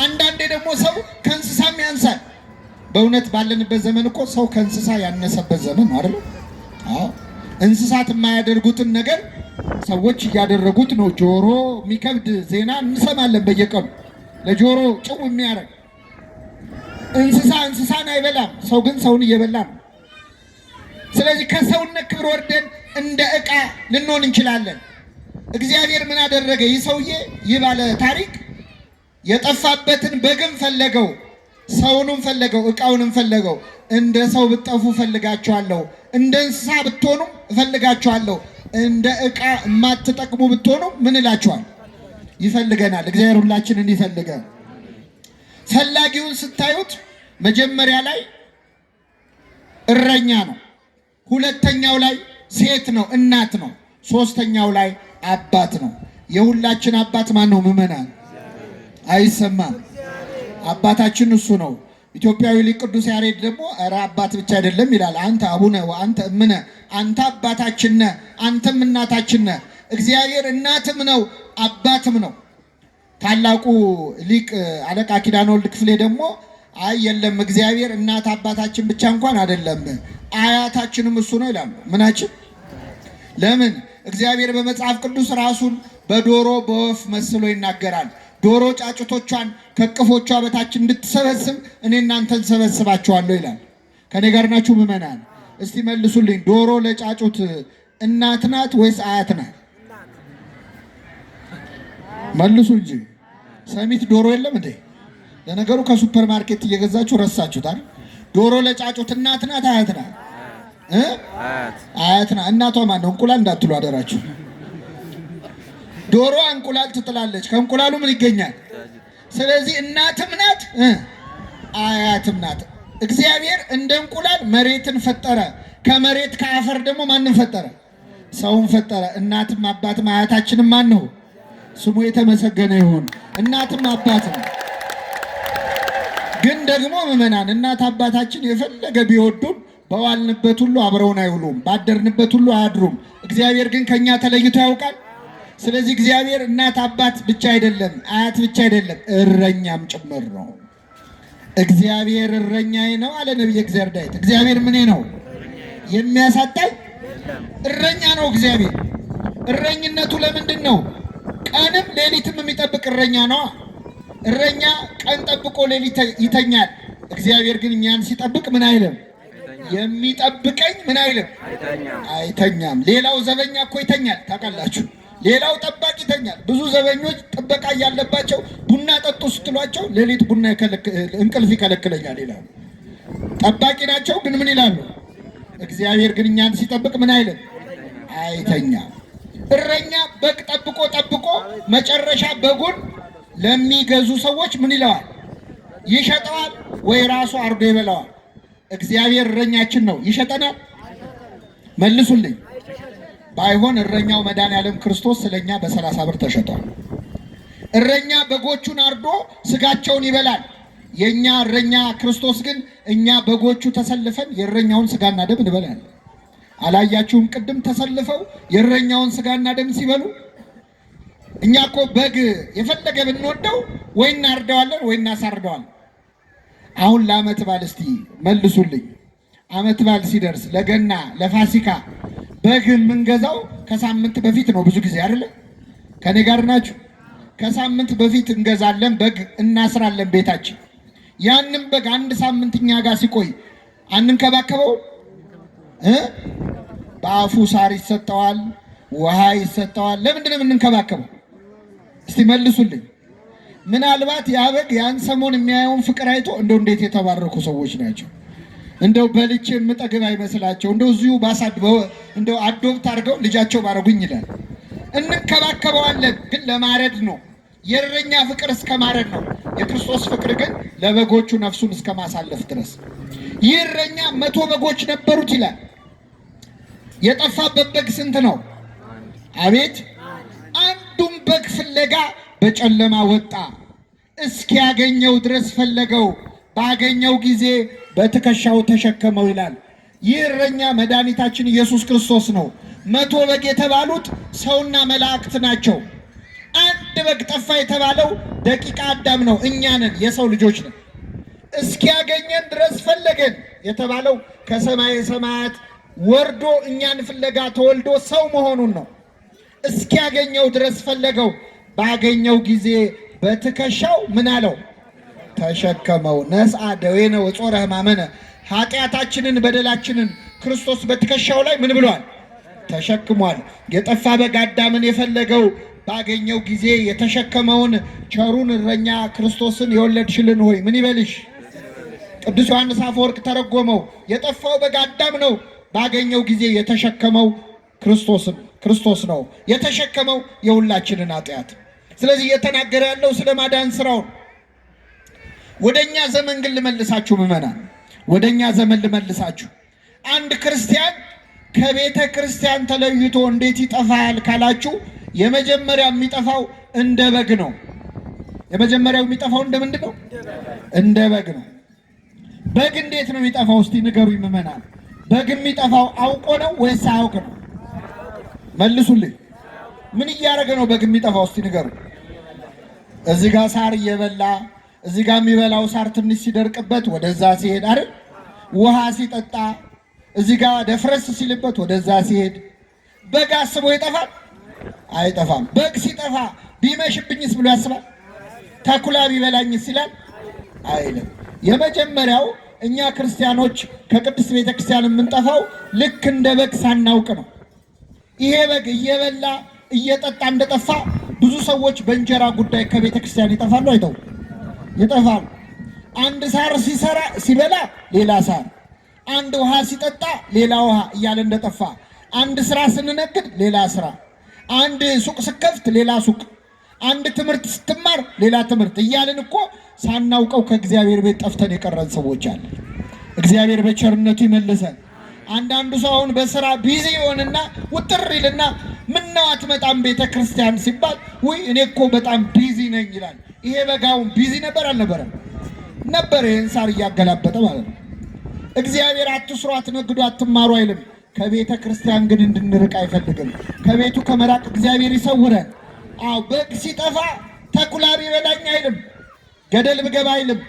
[SPEAKER 1] አንዳንዴ ደግሞ ሰው ከእንስሳም ያንሳል። በእውነት ባለንበት ዘመን እኮ ሰው ከእንስሳ ያነሰበት ዘመን ነው አይደለም? አዎ። እንስሳት የማያደርጉትን ነገር ሰዎች እያደረጉት ነው። ጆሮ የሚከብድ ዜና እንሰማለን በየቀኑ፣ ለጆሮ ጭው የሚያደርግ። እንስሳ እንስሳን አይበላም፣ ሰው ግን ሰውን እየበላ ነው። ስለዚህ ከሰውነት ክብር ወርደን እንደ ዕቃ ልንሆን እንችላለን። እግዚአብሔር ምን አደረገ? ይህ ሰውዬ ይህ ባለ ታሪክ የጠፋበትን በግም ፈለገው፣ ሰውንም ፈለገው፣ ዕቃውንም ፈለገው። እንደ ሰው ብትጠፉ እፈልጋችኋለሁ፣ እንደ እንስሳ ብትሆኑም እፈልጋችኋለሁ፣ እንደ ዕቃ የማትጠቅሙ ብትሆኑ ምን እላችኋል? ይፈልገናል። እግዚአብሔር ሁላችንን ይፈልገን። ፈላጊውን ስታዩት መጀመሪያ ላይ እረኛ ነው። ሁለተኛው ላይ ሴት ነው፣ እናት ነው። ሶስተኛው ላይ አባት ነው። የሁላችን አባት ማን ነው? ምዕመናን አይሰማም? አባታችን እሱ ነው። ኢትዮጵያዊ ሊቅ ቅዱስ ያሬድ ደግሞ ኧረ አባት ብቻ አይደለም ይላል። አንተ አቡነ ወአንተ እምነ፣ አንተ አባታችን ነህ፣ አንተም እናታችን ነህ። እግዚአብሔር እናትም ነው አባትም ነው። ታላቁ ሊቅ አለቃ ኪዳነ ወልድ ክፍሌ ደግሞ አይ የለም እግዚአብሔር እናት አባታችን ብቻ እንኳን አይደለም አያታችንም እሱ ነው ይላሉ። ምናችን? ለምን? እግዚአብሔር በመጽሐፍ ቅዱስ ራሱን በዶሮ በወፍ መስሎ ይናገራል። ዶሮ ጫጩቶቿን ከቅፎቿ በታች እንድትሰበስብ እኔ እናንተን ሰበስባችኋለሁ ይላል። ከኔ ጋር ናችሁ ምዕመናን? እስቲ መልሱልኝ። ዶሮ ለጫጩት እናት ናት ወይስ አያት ናት? መልሱ እንጂ። ሰሚት ዶሮ የለም እንዴ? ለነገሩ ከሱፐር ማርኬት እየገዛችሁ ረሳችሁታል። ዶሮ ለጫጩት እናት ናት አያት ናት? አያት ናት። እናቷ ማን ነው? እንቁላል እንዳትሉ አደራችሁ። ዶሮ እንቁላል ትጥላለች። ከእንቁላሉ ምን ይገኛል? ስለዚህ እናትም ናት አያትም ናት። እግዚአብሔር እንደ እንቁላል መሬትን ፈጠረ። ከመሬት ከአፈር ደግሞ ማንን ፈጠረ? ሰውን ፈጠረ። እናትም አባትም አያታችንም ማን ነው? ስሙ የተመሰገነ ይሁን። እናትም አባትም። ግን ደግሞ ምዕመናን እናት አባታችን የፈለገ ቢወዱን በዋልንበት ሁሉ አብረውን አይውሉም፣ ባደርንበት ሁሉ አያድሩም። እግዚአብሔር ግን ከኛ ተለይቶ ያውቃል። ስለዚህ እግዚአብሔር እናት አባት ብቻ አይደለም፣ አያት ብቻ አይደለም፣ እረኛም ጭምር ነው። እግዚአብሔር እረኛዬ ነው አለ ነቢየ እግዚአብሔር ዳዊት። እግዚአብሔር ምኔ ነው? የሚያሳጣኝ እረኛ ነው እግዚአብሔር። እረኝነቱ ለምንድን ነው? ቀንም ሌሊትም የሚጠብቅ እረኛ ነው። እረኛ ቀን ጠብቆ ሌሊት ይተኛል። እግዚአብሔር ግን እኛን ሲጠብቅ ምን አይልም? የሚጠብቀኝ ምን አይልም? አይተኛም። ሌላው ዘበኛ እኮ ይተኛል ታውቃላችሁ። ሌላው ጠባቂ ይተኛል። ብዙ ዘበኞች ጥበቃ እያለባቸው ቡና ጠጡ ስትሏቸው ሌሊት ቡና እንቅልፍ ይከለክለኛል ይላሉ። ጠባቂ ናቸው ግን ምን ይላሉ? እግዚአብሔር ግን እኛን ሲጠብቅ ምን አይልም? አይተኛም። እረኛ በግ ጠብቆ ጠብቆ መጨረሻ በጉን ለሚገዙ ሰዎች ምን ይለዋል? ይሸጠዋል ወይ ራሱ አርዶ ይበላዋል? እግዚአብሔር እረኛችን ነው። ይሸጠናል? መልሱልኝ። ባይሆን እረኛው መድኃኔዓለም ክርስቶስ ስለኛ በ30 ብር ተሸጧል። እረኛ በጎቹን አርዶ ስጋቸውን ይበላል። የኛ እረኛ ክርስቶስ ግን እኛ በጎቹ ተሰልፈን የእረኛውን ስጋና ደም እንበላለን። አላያችሁም? ቅድም ተሰልፈው የእረኛውን ስጋና ደም ሲበሉ። እኛ እኮ በግ የፈለገ ብንወደው ወይ እናርደዋለን ወይ እናሳርደዋለን። አሁን ለዓመት በዓል እስቲ መልሱልኝ። ዓመት በዓል ሲደርስ ለገና ለፋሲካ በግ የምንገዛው ከሳምንት በፊት ነው ብዙ ጊዜ አይደለ? ከኔ ጋር ናችሁ? ከሳምንት በፊት እንገዛለን፣ በግ እናስራለን ቤታችን። ያንን በግ አንድ ሳምንት እኛ ጋር ሲቆይ አንንከባከበው? በአፉ ሳር ይሰጠዋል፣ ውሃ ይሰጠዋል። ለምንድን ነው የምንንከባከበው? እስቲ መልሱልኝ። ምናልባት ያ በግ ያን ሰሞን የሚያየውን ፍቅር አይቶ እንደው እንዴት የተባረኩ ሰዎች ናቸው፣ እንደው በልቼ የምጠግብ አይመስላቸው፣ እንደው እዚሁ እንደው አዶብት አድርገው ልጃቸው ባረጉኝ ይላል። እንንከባከበዋለን፣ ግን ለማረድ ነው። የእረኛ ፍቅር እስከ ማረድ ነው። የክርስቶስ ፍቅር ግን ለበጎቹ ነፍሱን እስከ ማሳለፍ ድረስ። ይህ እረኛ 100 በጎች ነበሩት ይላል። የጠፋበት በግ ስንት ነው? አቤት! አንዱም በግ ፍለጋ በጨለማ ወጣ፣ እስኪያገኘው ድረስ ፈለገው፣ ባገኘው ጊዜ በትከሻው ተሸከመው ይላል። ይህ እረኛ መድኃኒታችን ኢየሱስ ክርስቶስ ነው። 100 በግ የተባሉት ሰውና መላእክት ናቸው። አንድ በግ ጠፋ የተባለው ደቂቀ አዳም ነው፣ እኛ ነን፣ የሰው ልጆች ነን። እስኪያገኘን ድረስ ፈለገን የተባለው ከሰማይ ሰማያት ወርዶ እኛን ፍለጋ ተወልዶ ሰው መሆኑን ነው። እስኪያገኘው ድረስ ፈለገው፣ ባገኘው ጊዜ በትከሻው ምን አለው? ተሸከመው። ነስአ ደዌነ ወጾረ ሕማመነ፣ ኃጢአታችንን በደላችንን ክርስቶስ በትከሻው ላይ ምን ብሏል? ተሸክሟል። የጠፋ በግ አዳምን የፈለገው ባገኘው ጊዜ የተሸከመውን ቸሩን እረኛ ክርስቶስን የወለድሽልን ሆይ ምን ይበልሽ? ቅዱስ ዮሐንስ አፈወርቅ ተረጎመው። የጠፋው በግ አዳም ነው፣ ባገኘው ጊዜ የተሸከመው ክርስቶስ ነው። የተሸከመው የሁላችንን ኃጢአት። ስለዚህ እየተናገረ ያለው ስለ ማዳን ስራው። ወደኛ ዘመን ግን ልመልሳችሁ ምዕመናን፣ ወደኛ ዘመን ልመልሳችሁ። አንድ ክርስቲያን ከቤተ ክርስቲያን ተለይቶ እንዴት ይጠፋል ካላችሁ፣ የመጀመሪያ የሚጠፋው እንደ በግ ነው። የመጀመሪያው የሚጠፋው እንደ ምንድን ነው? እንደ በግ ነው። በግ እንዴት ነው የሚጠፋው? እስቲ ንገሩኝ ምዕመናን። በግ የሚጠፋው አውቆ ነው ወይስ አያውቅ ነው? መልሱልኝ። ምን እያደረገ ነው በግ የሚጠፋው? እስቲ ንገሩ። እዚህ ጋር ሳር እየበላ እዚህ ጋር የሚበላው ሳር ትንሽ ሲደርቅበት ወደዛ ሲሄድ አይደል? ውሃ ሲጠጣ እዚህ ጋር ደፍረስ ሲልበት ወደዛ ሲሄድ። በግ አስቦ ይጠፋል? አይጠፋም። በግ ሲጠፋ ቢመሽብኝስ ብሎ ያስባል? ተኩላ ቢበላኝስ ይላል? አይልም። የመጀመሪያው እኛ ክርስቲያኖች ከቅድስት ቤተክርስቲያን የምንጠፋው ልክ እንደ በግ ሳናውቅ ነው። ይሄ በግ እየበላ እየጠጣ እንደጠፋ ብዙ ሰዎች በእንጀራ ጉዳይ ከቤተክርስቲያን ይጠፋሉ። አይተው ይጠፋሉ። አንድ ሳር ሲበላ ሌላ ሳር፣ አንድ ውሃ ሲጠጣ ሌላ ውሃ እያለ እንደጠፋ፣ አንድ ስራ ስንነግድ ሌላ ስራ፣ አንድ ሱቅ ስከፍት ሌላ ሱቅ፣ አንድ ትምህርት ስትማር ሌላ ትምህርት እያልን እኮ ሳናውቀው ከእግዚአብሔር ቤት ጠፍተን የቀረን ሰዎች አለ። እግዚአብሔር በቸርነቱ ይመልሰን። አንዳንዱ ሰው አሁን በስራ ቢዚ ይሆንና ውጥር ይልና ምነው አትመጣም ቤተ ክርስቲያን ሲባል ውይ እኔ እኮ በጣም ቢዚ ነኝ ይላል። ይሄ በጋውን ቢዚ ነበር አልነበረም? ነበር። ይህን ሳር እያገላበጠ ማለት ነው። እግዚአብሔር አትስሩ፣ አትነግዱ፣ አትማሩ አይልም። ከቤተ ክርስቲያን ግን እንድንርቅ አይፈልግም። ከቤቱ ከመራቅ እግዚአብሔር ይሰውረን። አዎ በግ ሲጠፋ ተኩላ ቢበላኝ አይልም፣ ገደል ብገባ አይልም።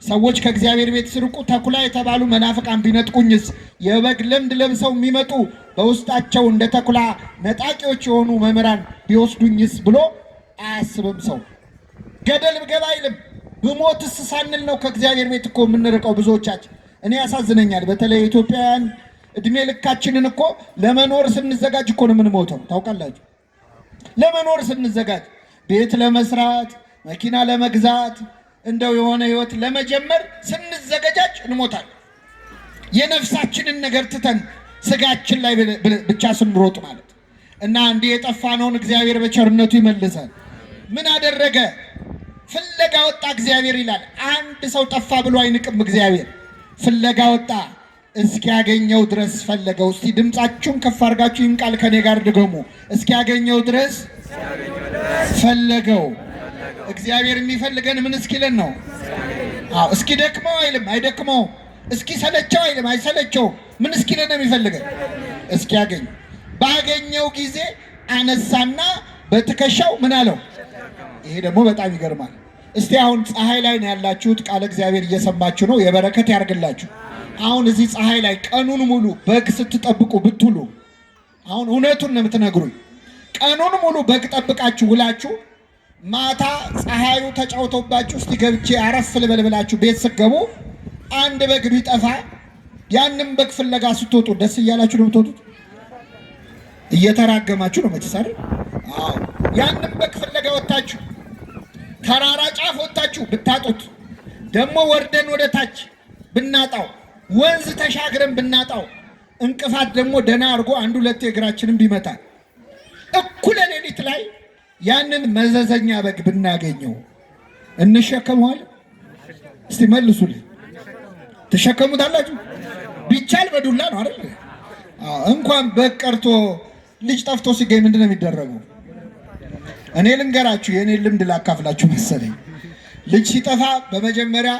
[SPEAKER 1] ሰዎች ከእግዚአብሔር ቤት ሲርቁ ተኩላ የተባሉ መናፍቃን ቢነጥቁኝስ፣ የበግ ልምድ ለብሰው የሚመጡ በውስጣቸው እንደ ተኩላ ነጣቂዎች የሆኑ መምህራን ቢወስዱኝስ ብሎ አያስብም ሰው። ገደል ብገባ አይልም። ብሞትስ ሳንል ነው ከእግዚአብሔር ቤት እኮ የምንርቀው ብዙዎቻችን። እኔ ያሳዝነኛል። በተለይ ኢትዮጵያውያን እድሜ ልካችንን እኮ ለመኖር ስንዘጋጅ እኮ ነው የምንሞተው። ታውቃላችሁ? ለመኖር ስንዘጋጅ ቤት ለመስራት መኪና ለመግዛት እንደው የሆነ ህይወት ለመጀመር ስንዘጋጅ እንሞታለን። የነፍሳችንን ነገር ትተን ስጋችን ላይ ብቻ ስንሮጥ ማለት እና እንዲህ የጠፋነውን እግዚአብሔር በቸርነቱ ይመልሰን። ምን አደረገ? ፍለጋ ወጣ እግዚአብሔር ይላል። አንድ ሰው ጠፋ ብሎ አይንቅም እግዚአብሔር። ፍለጋ ወጣ፣ እስኪያገኘው ድረስ ፈለገው። እስቲ ድምጻችሁን ከፍ አድርጋችሁ ይህን ቃል ከኔ ጋር ድገሙ። እስኪያገኘው ድረስ ፈለገው። እግዚአብሔር የሚፈልገን ምን እስኪለን ነው? አዎ እስኪ ደክመው አይልም፣ አይደክመው። እስኪ ሰለቸው አይልም፣ አይሰለቸው። ምን እስኪለን ነው የሚፈልገን? እስኪያገኝ። ባገኘው ጊዜ አነሳና በትከሻው ምን አለው? ይሄ ደግሞ በጣም ይገርማል። እስቲ አሁን ፀሐይ ላይ ነው ያላችሁት፣ ቃለ እግዚአብሔር እየሰማችሁ ነው። የበረከት ያርግላችሁ። አሁን እዚህ ፀሐይ ላይ ቀኑን ሙሉ በግ ስትጠብቁ ብትውሉ፣ አሁን እውነቱን ነው የምትነግሩኝ። ቀኑን ሙሉ በግ ጠብቃችሁ ውላችሁ ማታ ፀሐዩ ተጫውቶባችሁ እስቲ ገብቼ አረፍ ልበል ብላችሁ ቤት ስትገቡ አንድ በግ ቢጠፋ ያንን በግ ፍለጋ ስትወጡ ደስ እያላችሁ ነው የምትወጡት? እየተራገማችሁ ነው መቼስ አይደል? አዎ። ያንን በግ ፍለጋ ወጣችሁ ተራራ ጫፍ ወጣችሁ ብታጡት ደግሞ ወርደን ወደ ታች ብናጣው ወንዝ ተሻግረን ብናጣው እንቅፋት ደግሞ ደና አድርጎ አንድ ሁለት እግራችንን ቢመታ እኩለ ሌሊት ላይ ያንን መዘዘኛ በግ ብናገኘው እንሸከመዋል? እስቲ መልሱልኝ። ትሸከሙታላችሁ? ቢቻል በዱላ ነው አይደል? እንኳን በግ ቀርቶ ልጅ ጠፍቶ ሲገኝ ምንድን ነው የሚደረገው? እኔ ልንገራችሁ፣ የኔ ልምድ ላካፍላችሁ መሰለኝ። ልጅ ሲጠፋ በመጀመሪያ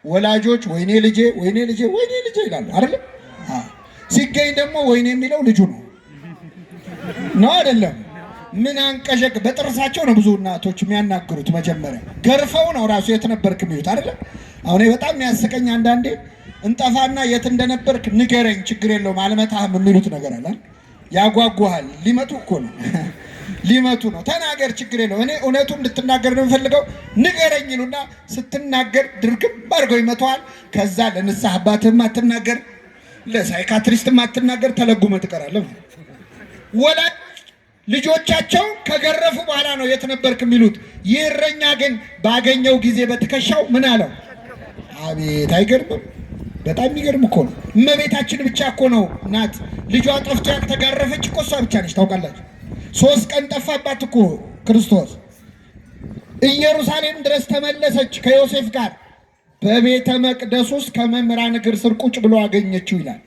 [SPEAKER 1] ወላጆች ወይኔ ልጄ ወይኔ ልጄ ወይኔ ልጄ ይላሉ አይደል? ሲገኝ ደግሞ ወይኔ የሚለው ልጁ ነው አይደለም? ምን አንቀዠቅ በጥርሳቸው ነው ብዙ እናቶች የሚያናግሩት። መጀመሪያ ገርፈው ነው ራሱ የት ነበርክ የሚሉት አይደል? አሁን በጣም የሚያስቀኝ አንዳንዴ እንጠፋና የት እንደነበርክ ንገረኝ ችግር የለውም አልመታህም የሚሉት ነገር አለ። ያጓጓሃል። ሊመቱ እኮ ነው ሊመቱ ነው። ተናገር ችግር የለውም እኔ እውነቱን እንድትናገር ነው የምፈልገው ንገረኝ ይሉና ስትናገር ድርግም አድርገው ይመተዋል። ከዛ ለንስሐ አባትህም አትናገር፣ ለሳይካትሪስትም አትናገር፣ ተለጉመ ትቀራለህ። ወላጅ ልጆቻቸው ከገረፉ በኋላ ነው የት ነበርክ የሚሉት። ይህ እረኛ ግን ባገኘው ጊዜ በትከሻው ምን አለው? አቤት! አይገርምም? በጣም የሚገርም እኮ ነው። እመቤታችን ብቻ እኮ ነው ናት ልጇ ጠፍቶ ያልተጋረፈች እኮ እሷ ብቻ ነች። ታውቃላችሁ? 3 ቀን ጠፋባት እኮ ክርስቶስ። ኢየሩሳሌም ድረስ ተመለሰች ከዮሴፍ ጋር። በቤተ መቅደስ ውስጥ ከመምህራን እግር ስር ቁጭ ብሎ አገኘችው ይላል።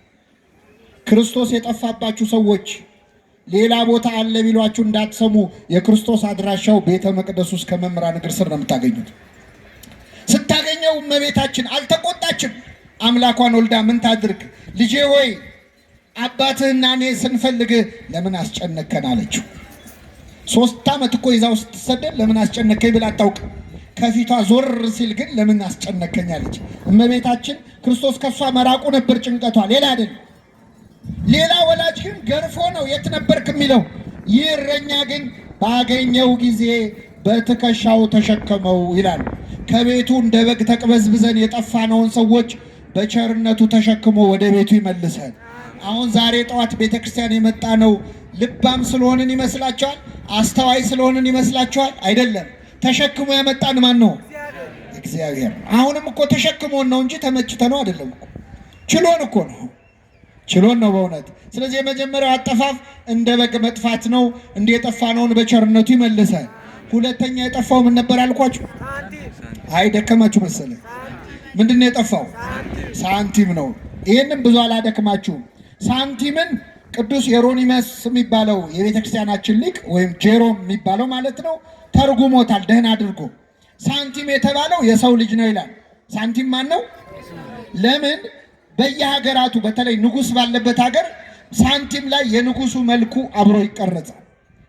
[SPEAKER 1] ክርስቶስ የጠፋባችሁ ሰዎች ሌላ ቦታ አለ ቢሏችሁ እንዳትሰሙ። የክርስቶስ አድራሻው ቤተ መቅደስ ውስጥ ከመምህራን እግር ስር ነው የምታገኙት። ስታገኘው እመቤታችን አልተቆጣችም። አምላኳን ወልዳ ምን ታድርግ? ልጄ ሆይ አባትህና እኔ ስንፈልግህ ለምን አስጨነከን አለችው። 3 ዓመት እኮ ይዛው ስትሰደድ ለምን አስጨነከኝ ብላ አታውቅም። ከፊቷ ዞር ሲል ግን ለምን አስጨነከኝ አለች። እመቤታችን ክርስቶስ ከሷ መራቁ ነበር ጭንቀቷ፣ ሌላ አይደለም። ሌላ ወላጅ ግን ገርፎ ነው የት ነበርክ የሚለው። ይህ እረኛ ግን ባገኘው ጊዜ በትከሻው ተሸከመው ይላል። ከቤቱ እንደ በግ ተቅበዝብዘን የጠፋነውን ሰዎች በቸርነቱ ተሸክሞ ወደ ቤቱ ይመልሰን። አሁን ዛሬ ጠዋት ቤተክርስቲያን የመጣ ነው ልባም ስለሆንን ይመስላችኋል? አስተዋይ ስለሆንን ይመስላችኋል? አይደለም። ተሸክሞ ያመጣን ማን ነው? እግዚአብሔር። አሁንም እኮ ተሸክሞን ነው እንጂ ተመችተ ነው አይደለም እኮ። ችሎን እኮ ነው ችሎን ነው በእውነት። ስለዚህ የመጀመሪያው አጠፋፍ እንደ በግ መጥፋት ነው። እንደ የጠፋነውን በቸርነቱ ይመልሰን። ሁለተኛ የጠፋው ምን ነበር አልኳችሁ? አይ ደከማችሁ መሰለኝ። ምንድነው የጠፋው? ሳንቲም ነው። ይህንም ብዙ አላደክማችሁም። ሳንቲምን ቅዱስ የሮኒመስ የሚባለው የቤተክርስቲያናችን ሊቅ ወይም ጄሮም የሚባለው ማለት ነው ተርጉሞታል ደህና አድርጎ። ሳንቲም የተባለው የሰው ልጅ ነው ይላል። ሳንቲም ማን ነው? ለምን በየሀገራቱ በተለይ ንጉስ ባለበት ሀገር ሳንቲም ላይ የንጉሱ መልኩ አብሮ ይቀረጻል።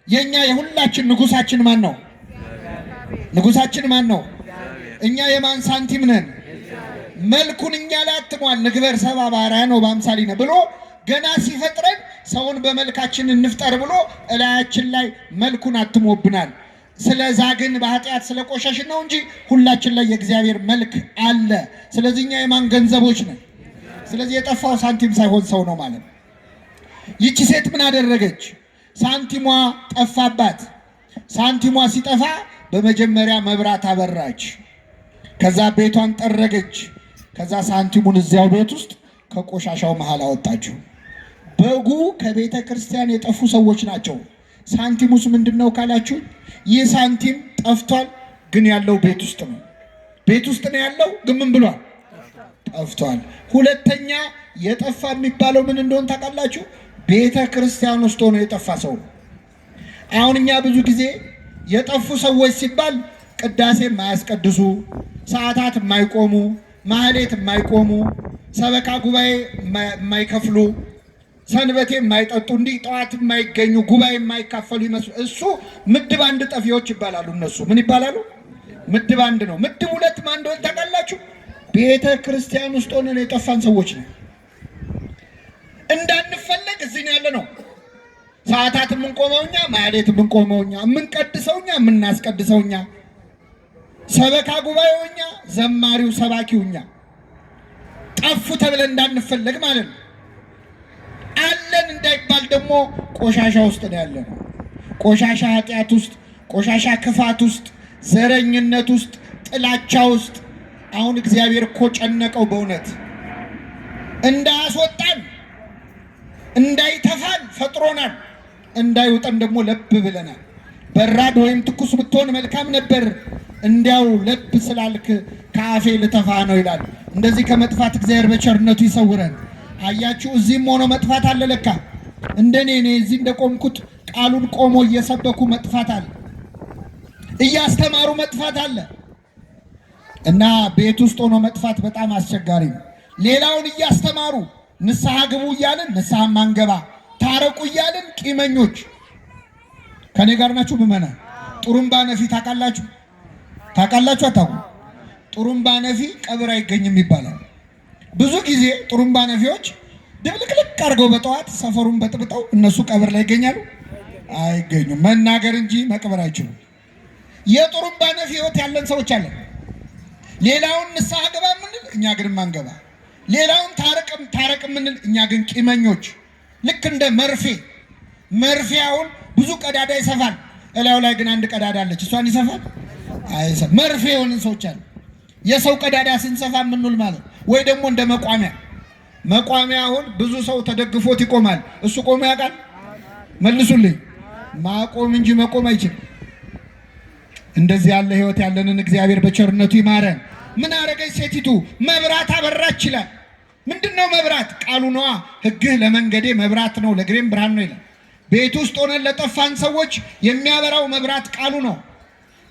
[SPEAKER 1] የኛ የሁላችን ንጉሳችን ማን ነው? ንጉሳችን ማን ነው? እኛ የማን ሳንቲም ነን? መልኩን እኛ ላይ አትሟል። ንግበር ሰብአ በአርአያነ ወበአምሳሊነ ብሎ ገና ሲፈጥረን ሰውን በመልካችን እንፍጠር ብሎ እላያችን ላይ መልኩን አትሞብናል። ስለዛ ግን በኃጢአት ስለቆሸሽን ነው እንጂ ሁላችን ላይ የእግዚአብሔር መልክ አለ። ስለዚህ እኛ የማን ገንዘቦች ነን? ስለዚህ የጠፋው ሳንቲም ሳይሆን ሰው ነው ማለት ነው። ይቺ ሴት ምን አደረገች? ሳንቲሟ ጠፋባት። ሳንቲሟ ሲጠፋ በመጀመሪያ መብራት አበራች። ከዛ ቤቷን ጠረገች። ከዛ ሳንቲሙን እዚያው ቤት ውስጥ ከቆሻሻው መሃል አወጣችው። በጉ ከቤተ ክርስቲያን የጠፉ ሰዎች ናቸው። ሳንቲሙስ ምንድነው ካላችሁ፣ ይህ ሳንቲም ጠፍቷል፣ ግን ያለው ቤት ውስጥ ነው። ቤት ውስጥ ነው ያለው፣ ግን ምን ብሏል? ጠፍቷል። ሁለተኛ የጠፋ የሚባለው ምን እንደሆነ ታውቃላችሁ? ቤተ ክርስቲያን ውስጥ ሆኖ የጠፋ ሰው ነው። አሁን እኛ ብዙ ጊዜ የጠፉ ሰዎች ሲባል ቅዳሴ የማያስቀድሱ፣ ሰዓታት የማይቆሙ፣ ማህሌት የማይቆሙ፣ ሰበካ ጉባኤ የማይከፍሉ፣ ሰንበቴ የማይጠጡ፣ እንዲህ ጠዋት የማይገኙ፣ ጉባኤ የማይካፈሉ ይመስሉ። እሱ ምድብ አንድ ጠፊዎች ይባላሉ። እነሱ ምን ይባላሉ? ምድብ አንድ ነው። ምድብ ሁለት ማን እንደሆነ ታውቃላችሁ? ቤተ ክርስቲያን ውስጥ ሆነን የጠፋን ሰዎች ነው። እንዳንፈለግ እዚህ ያለ ነው። ሰዓታት የምንቆመው እኛ፣ ማህሌት የምንቆመው እኛ፣ የምንቀድሰው እኛ፣ የምናስቀድሰው እኛ፣ ሰበካ ጉባኤው እኛ፣ ዘማሪው ሰባኪው እኛ። ጠፉ ተብለን እንዳንፈለግ ማለት ነው። አለን እንዳይባል ደግሞ ቆሻሻ ውስጥ ነው ያለነው። ቆሻሻ ኃጢአት ውስጥ፣ ቆሻሻ ክፋት ውስጥ፣ ዘረኝነት ውስጥ፣ ጥላቻ ውስጥ። አሁን እግዚአብሔር እኮ ጨነቀው በእውነት እንዳያስወጣን እንዳይተፋን ፈጥሮናል። እንዳይውጠን ደግሞ ለብ ብለናል። በራድ ወይም ትኩስ ብትሆን መልካም ነበር፣ እንዲያው ለብ ስላልክ ከአፌ ልተፋ ነው ይላል። እንደዚህ ከመጥፋት እግዚአብሔር በቸርነቱ ይሰውረን። አያችሁ፣ እዚህም ሆኖ መጥፋት አለ ለካ። እንደኔ እዚህ እንደቆምኩት ቃሉን ቆሞ እየሰበኩ መጥፋት አለ፣ እያስተማሩ መጥፋት አለ። እና ቤት ውስጥ ሆኖ መጥፋት በጣም አስቸጋሪ ነው። ሌላውን እያስተማሩ ንስሐ ግቡ እያልን ንስሐ ማንገባ፣ ታረቁ እያልን ቂመኞች። ከኔ ጋር ናችሁ ምእመናን? ጥሩምባ ነፊ ታውቃላችሁ? ታውቃላችሁ አታውቁም? ጥሩምባ ነፊ ቀብር አይገኝም ይባላል። ብዙ ጊዜ ጥሩምባ ነፊዎች ድብልቅልቅ አድርገው በጠዋት ሰፈሩን በጥብጠው እነሱ ቀብር ላይ ይገኛሉ? አይገኙም። መናገር እንጂ መቅበር አይችሉም። የጥሩምባ ነፊ ህይወት ያለን ሰዎች አለን። ሌላውን ንስሐ ገባ ምንል፣ እኛ ግን ማንገባ። ሌላውን ታረቅ ምንል፣ እኛ ግን ቂመኞች። ልክ እንደ መርፌ አሁን ብዙ ቀዳዳ ይሰፋል፣ እላዩ ላይ ግን አንድ ቀዳዳ አለች። እሷን ይሰፋል? አይሰፋም። መርፌ የሆንን ሰዎች አሉ። የሰው ቀዳዳ ስንሰፋ ምንል ማለት ወይ ደግሞ እንደ መቋሚያ አሁን ብዙ ሰው ተደግፎት ይቆማል። እሱ ቆሞ ያውቃል? መልሱልኝ። ማቆም እንጂ መቆም አይችልም። እንደዚህ ያለ ህይወት ያለንን እግዚአብሔር በቸርነቱ ይማረን። ምን አረገች ሴቲቱ? መብራት አበራች ይላል። ምንድነው መብራት? ቃሉ ነዋ። ሕግህ ለመንገዴ መብራት ነው ለእግሬም ብርሃን ነው ይላል። ቤት ውስጥ ሆነን ለጠፋን ሰዎች የሚያበራው መብራት ቃሉ ነው።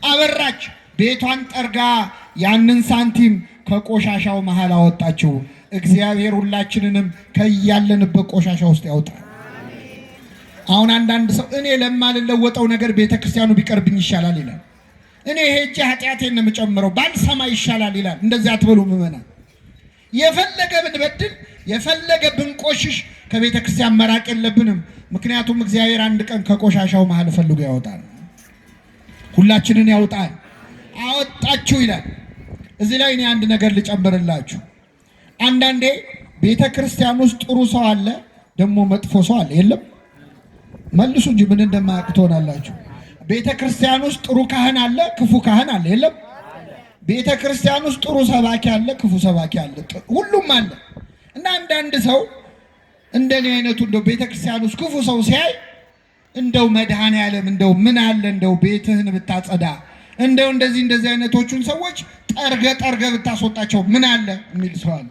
[SPEAKER 1] አበራች። ቤቷን ጠርጋ ያንን ሳንቲም ከቆሻሻው መሃል አወጣችው። እግዚአብሔር ሁላችንንም ከያለንበት ቆሻሻ ውስጥ ያውጣል። አሁን አንዳንድ ሰው እኔ ለማልለወጠው ነገር ቤተክርስቲያኑ ቢቀርብኝ ይሻላል ይላል። እኔ ሄጄ ኃጢአቴን ነው የምጨምረው ባልሰማ ይሻላል ይላል። እንደዚህ አትበሉ ምእመናን። የፈለገ ብንበድል የፈለገ ብንቆሽሽ ከቤተክርስቲያን መራቅ የለብንም። ምክንያቱም እግዚአብሔር አንድ ቀን ከቆሻሻው መሃል ፈልጎ ያወጣል። ሁላችንን ያውጣል። አወጣችሁ ይላል። እዚህ ላይ እኔ አንድ ነገር ልጨምርላችሁ። አንዳንዴ ቤተክርስቲያን ውስጥ ጥሩ ሰው አለ፣ ደግሞ መጥፎ ሰው አለ። የለም? መልሱ እንጂ ምን እንደማያውቅ ትሆናላችሁ። ቤተክርስቲያን ውስጥ ጥሩ ካህን አለ፣ ክፉ ካህን አለ። የለም? ቤተክርስቲያን ውስጥ ጥሩ ሰባኪ አለ፣ ክፉ ሰባኪ አለ። ሁሉም አለ። እና አንዳንድ ሰው እንደኔ አይነቱ እንደው ቤተክርስቲያን ውስጥ ክፉ ሰው ሲያይ እንደው መድኃኔዓለም እንደው ምን አለ እንደው ቤትህን ብታጸዳ፣ እንደው እንደዚህ አይነቶቹን ሰዎች ጠርገ ብታስወጣቸው ምን አለ የሚል ሰው አለ።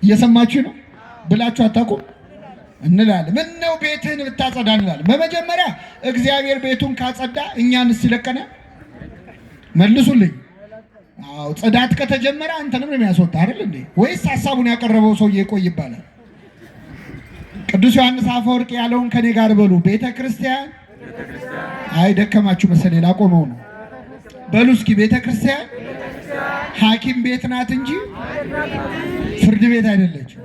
[SPEAKER 1] እየሰማችሁ ነው ብላችሁ አታውቁም? እንላለን። ምን ነው ቤትህን ብታጸዳ እንላለን። በመጀመሪያ እግዚአብሔር ቤቱን ካጸዳ እኛንስ ይለቀናል? መልሱልኝ። አዎ፣ ጽዳት ከተጀመረ አንተንም ነው የሚያስወጣ አይደል እንዴ? ወይስ ሐሳቡን ያቀረበው ሰውዬ ቆይ ይባላል? ቅዱስ ዮሐንስ አፈወርቅ ያለውን ከኔ ጋር በሉ። ቤተክርስቲያን አይ ደከማችሁ መሰለኝ ላቆመው ነው። በሉ እስኪ ቤተክርስቲያን ሐኪም ቤት ናት እንጂ ፍርድ ቤት አይደለችም።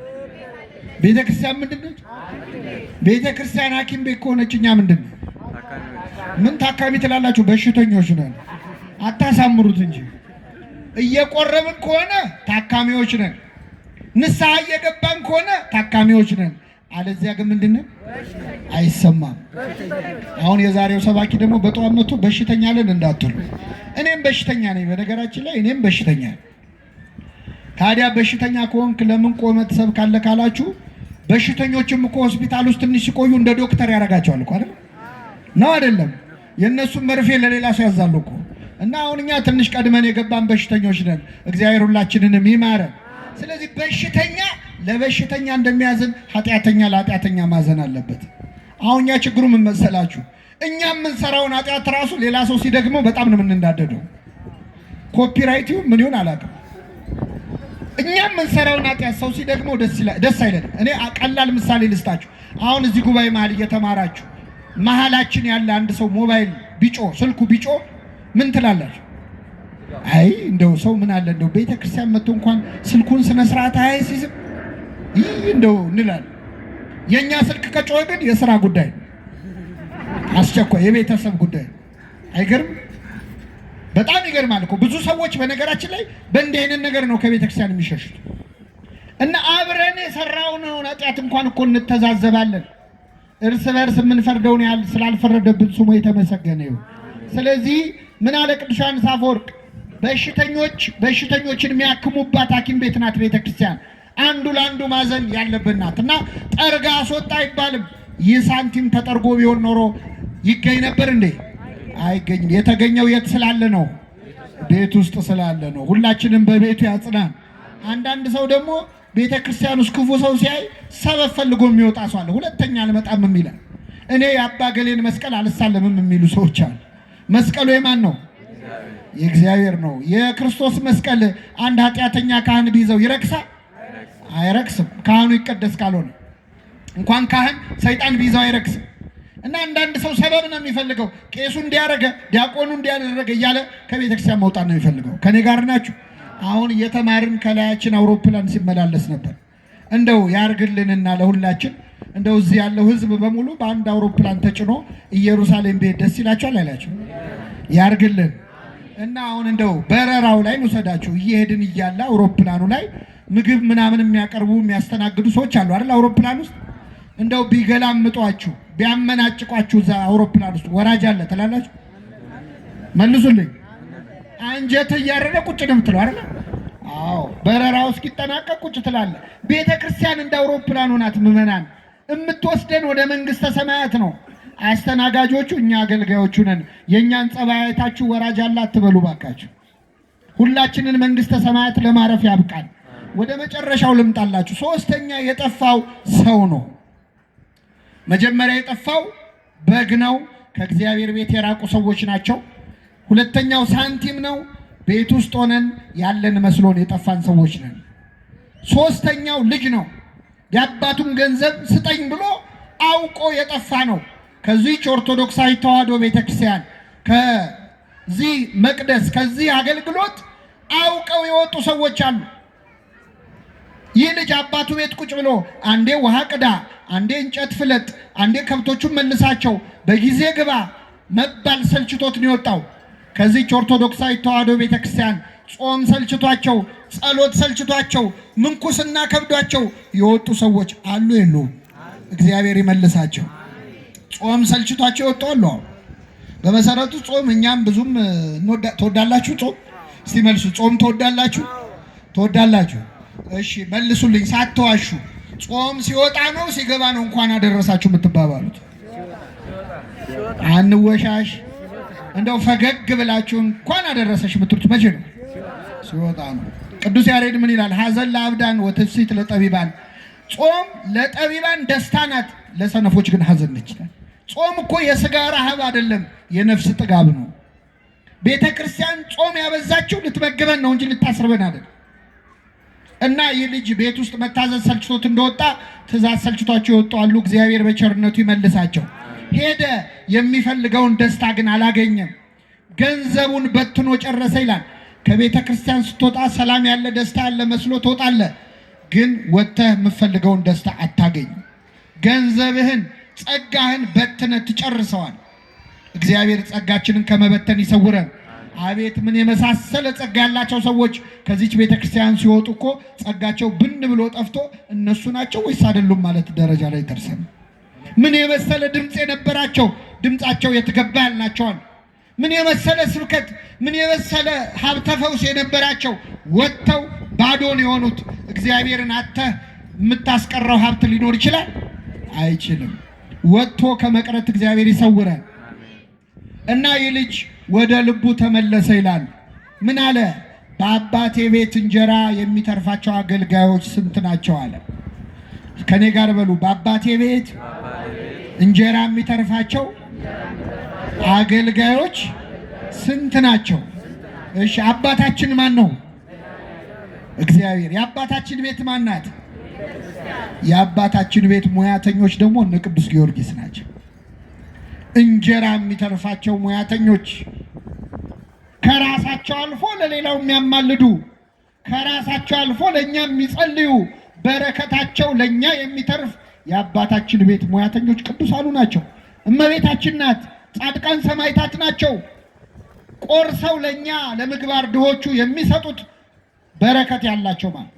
[SPEAKER 1] ቤተክርስቲያን ምንድነች? ቤተክርስቲያን ሐኪም ቤት ከሆነች እኛ ምንድነው? ምን ታካሚ ትላላችሁ? በሽተኞች ነን። አታሳምሩት እንጂ እየቆረብን ከሆነ ታካሚዎች ነን። ንስሐ እየገባን ከሆነ ታካሚዎች ነን። አለዚያ ግን ምንድነው? አይሰማም። አሁን የዛሬው ሰባኪ ደግሞ በጠዋት መጥቶ በሽተኛ ለን እንዳትሉ። እኔም በሽተኛ ነኝ። በነገራችን ላይ እኔም በሽተኛ ነኝ። ታዲያ በሽተኛ ከሆንክ ለምን ቆመህ ትሰብካለህ ካላችሁ፣ በሽተኞችም እኮ ሆስፒታል ውስጥ ትንሽ ሲቆዩ እንደ ዶክተር ያደርጋቸዋል እኮ አይደል? ነው አይደለም? የእነሱም መርፌ ለሌላ ሰው ያዛሉ እኮ። እና አሁን እኛ ትንሽ ቀድመን የገባን በሽተኞች ነን። እግዚአብሔር ሁላችንንም ይማረን። ስለዚህ በሽተኛ ለበሽተኛ እንደሚያዝን ኃጢአተኛ ለኃጢአተኛ ማዘን አለበት። አሁን እኛ ችግሩ ምን መሰላችሁ? እኛ የምንሰራውን ኃጢአት ራሱ ሌላ ሰው ሲደግመው በጣም ነው የምንናደደው። ኮፒራይቱ ምን ይሁን አላውቅም። እኛ የምንሰራውን ኃጢአት ሰው ሲደግመው ደስ አይለንም። እኔ ቀላል ምሳሌ ልስጣችሁ። አሁን እዚህ ጉባኤ መሀል እየተማራችሁ መሀላችን ያለ አንድ ሰው ሞባይል ቢጮ ስልኩ ቢጮ ምን ትላላችሁ? አይ እንደው ሰው ምን አለ እንደው ቤተክርስቲያን መጥቶ እንኳን ስልኩን ስነ ስርዓት አይሲዝም እንደው እንላለን። የኛ ስልክ ከጮኸ ግን የሥራ ጉዳይ አስቸኳይ የቤተሰብ ጉዳይ። አይገርም? በጣም ይገርማል እኮ። ብዙ ሰዎች በነገራችን ላይ በእንዲህ አይነት ነገር ነው ከቤተክርስቲያን የሚሸሹት። እና አብረን የሰራውን ኃጢአት እንኳን እኮ እንተዛዘባለን። እርስ በርስ የምንፈርደውን ያህል ስላልፈረደብን ስሙ የተመሰገነ ይሁን። ስለዚህ ምን አለ ቅዱስ ዮሐንስ አፈወርቅ? በሽተኞችን የሚያክሙባት ሐኪም ቤት ናት ቤተክርስቲያን። አንዱ ለአንዱ ማዘን ያለብን ናት እና ጠርጋ አስወጣ አይባልም። ይህ ሳንቲም ተጠርጎ ቢሆን ኖሮ ይገኝ ነበር እንዴ? አይገኝም። የተገኘው የት ስላለ ነው? ቤት ውስጥ ስላለ ነው። ሁላችንም በቤቱ ያጽናን። አንዳንድ ሰው ደግሞ ቤተ ክርስቲያን ውስጥ ክፉ ሰው ሲያይ ሰበብ ፈልጎ የሚወጣ ሰው አለ። ሁለተኛ አልመጣም የሚላል። እኔ የአባ ገሌን መስቀል አልሳለምም የሚሉ ሰዎች አሉ። መስቀሉ የማን ነው? የእግዚአብሔር ነው። የክርስቶስ መስቀል አንድ ኃጢአተኛ ካህን ቢይዘው ይረክሳል? አይረክስም። ካህኑ ይቀደስ ካልሆነ እንኳን ካህን ሰይጣን ቢይዘው አይረክስም። እና አንዳንድ ሰው ሰበብ ነው የሚፈልገው። ቄሱ እንዲያረገ ዲያቆኑ እንዲያደረገ እያለ ከቤተክርስቲያን መውጣት ነው የሚፈልገው። ከኔ ጋር ናችሁ? አሁን እየተማርን ከላያችን አውሮፕላን ሲመላለስ ነበር። እንደው ያርግልንና ለሁላችን እንደው እዚህ ያለው ህዝብ በሙሉ በአንድ አውሮፕላን ተጭኖ ኢየሩሳሌም ቤት ደስ ይላችኋል አይላችሁ? ያርግልን እና አሁን እንደው በረራው ላይ እንውሰዳችሁ። እየሄድን እያለ አውሮፕላኑ ላይ ምግብ ምናምን የሚያቀርቡ የሚያስተናግዱ ሰዎች አሉ አይደል? አውሮፕላን ውስጥ እንደው ቢገላምጧችሁ ቢያመናጭቋችሁ እዛ አውሮፕላን ውስጥ ወራጅ አለ ትላላችሁ? መልሱልኝ። አንጀት እያረረ ቁጭ ነው የምትለው አይደል? አዎ፣ በረራው እስኪጠናቀቅ ቁጭ ትላለህ። ቤተ ክርስቲያን እንደ አውሮፕላኑ ናት። ምዕመናን የምትወስደን ወደ መንግስተ ሰማያት ነው። አስተናጋጆቹ እኛ አገልጋዮቹ ነን። የእኛን ጸባይ አይታችሁ ወራጅ አለ አትበሉ ባካችሁ። ሁላችንን መንግስተ ሰማያት ለማረፍ ያብቃል። ወደ መጨረሻው ልምጣላችሁ። ሶስተኛ የጠፋው ሰው ነው። መጀመሪያ የጠፋው በግ ነው። ከእግዚአብሔር ቤት የራቁ ሰዎች ናቸው። ሁለተኛው ሳንቲም ነው። ቤት ውስጥ ሆነን ያለን መስሎን የጠፋን ሰዎች ነን። ሶስተኛው ልጅ ነው። የአባቱን ገንዘብ ስጠኝ ብሎ አውቆ የጠፋ ነው። ከዚህ ኦርቶዶክሳዊ ተዋሕዶ ቤተክርስቲያን ከዚህ መቅደስ ከዚህ አገልግሎት አውቀው የወጡ ሰዎች አሉ። ይህ ልጅ አባቱ ቤት ቁጭ ብሎ አንዴ ውሃ ቅዳ፣ አንዴ እንጨት ፍለጥ፣ አንዴ ከብቶቹን መልሳቸው፣ በጊዜ ግባ መባል ሰልችቶት ነው የወጣው። ከዚህ ኦርቶዶክሳዊ ተዋሕዶ ቤተክርስቲያን ጾም ሰልችቷቸው፣ ጸሎት ሰልችቷቸው፣ ምንኩስና ከብዷቸው የወጡ ሰዎች አሉ የሉም? እግዚአብሔር ይመልሳቸው። ጾም ሰልችቷቸው የወጡ አሉ። በመሰረቱ ጾም እኛም ብዙም ትወዳላችሁ? ጾም እስቲ መልሱ። ጾም ትወዳላችሁ? ትወዳላችሁ? እሺ መልሱልኝ ሳትዋሹ። ጾም ሲወጣ ነው ሲገባ ነው እንኳን አደረሳችሁ የምትባባሉት? አንወሻሽ። እንደው ፈገግ ብላችሁ እንኳን አደረሰሽ የምትሉት መቼ ነው? ሲወጣ ነው። ቅዱስ ያሬድ ምን ይላል? ሐዘን ለአብዳን ወትፍሲት ለጠቢባን። ጾም ለጠቢባን ደስታ ናት፣ ለሰነፎች ግን ሐዘን ነች። ጾም እኮ የሥጋ ረሃብ አይደለም፣ የነፍስ ጥጋብ ነው። ቤተ ክርስቲያን ጾም ያበዛችው ልትመግበን ነው እንጂ ልታስርበን አይደለም። እና ይህ ልጅ ቤት ውስጥ መታዘዝ ሰልችቶት እንደወጣ ትእዛዝ ሰልችቷቸው የወጡ አሉ። እግዚአብሔር በቸርነቱ ይመልሳቸው። ሄደ፣ የሚፈልገውን ደስታ ግን አላገኘም። ገንዘቡን በትኖ ጨረሰ ይላል። ከቤተ ክርስቲያን ስትወጣ ሰላም ያለ ደስታ ያለ መስሎ ትወጣለህ፣ ግን ወጥተህ የምፈልገውን ደስታ አታገኝም። ገንዘብህን ጸጋህን በትነ ትጨርሰዋል። እግዚአብሔር ጸጋችንን ከመበተን ይሰውረን። አቤት ምን የመሳሰለ ጸጋ ያላቸው ሰዎች ከዚች ቤተክርስቲያን ሲወጡ እኮ ጸጋቸው ብን ብሎ ጠፍቶ እነሱ ናቸው ወይስ አይደሉም ማለት ደረጃ ላይ ደርሰን። ምን የመሰለ ድምፅ የነበራቸው ድምፃቸው የተገባ ያልናቸዋል። ምን የመሰለ ስብከት፣ ምን የመሰለ ሀብተ ፈውስ የነበራቸው ወጥተው ባዶን የሆኑት። እግዚአብሔርን አተህ የምታስቀረው ሀብት ሊኖር ይችላል? አይችልም። ወጥቶ ከመቅረት እግዚአብሔር ይሰውረን። እና ይህ ልጅ ወደ ልቡ ተመለሰ ይላል። ምን አለ? በአባቴ ቤት እንጀራ የሚተርፋቸው አገልጋዮች ስንት ናቸው አለ። ከኔ ጋር በሉ። በአባቴ ቤት እንጀራ የሚተርፋቸው አገልጋዮች ስንት ናቸው? እሺ አባታችን ማን ነው? እግዚአብሔር። የአባታችን ቤት ማን ናት? የአባታችን ቤት ሙያተኞች ደግሞ እነ ቅዱስ ጊዮርጊስ ናቸው። እንጀራ የሚተርፋቸው ሙያተኞች፣ ከራሳቸው አልፎ ለሌላው የሚያማልዱ፣ ከራሳቸው አልፎ ለኛ የሚጸልዩ፣ በረከታቸው ለኛ የሚተርፍ የአባታችን ቤት ሙያተኞች ቅዱሳኑ ናቸው። እመቤታችን ናት። ጻድቃን ሰማዕታት ናቸው። ቆርሰው ለኛ ለምግባር ድሆቹ የሚሰጡት በረከት ያላቸው ማለት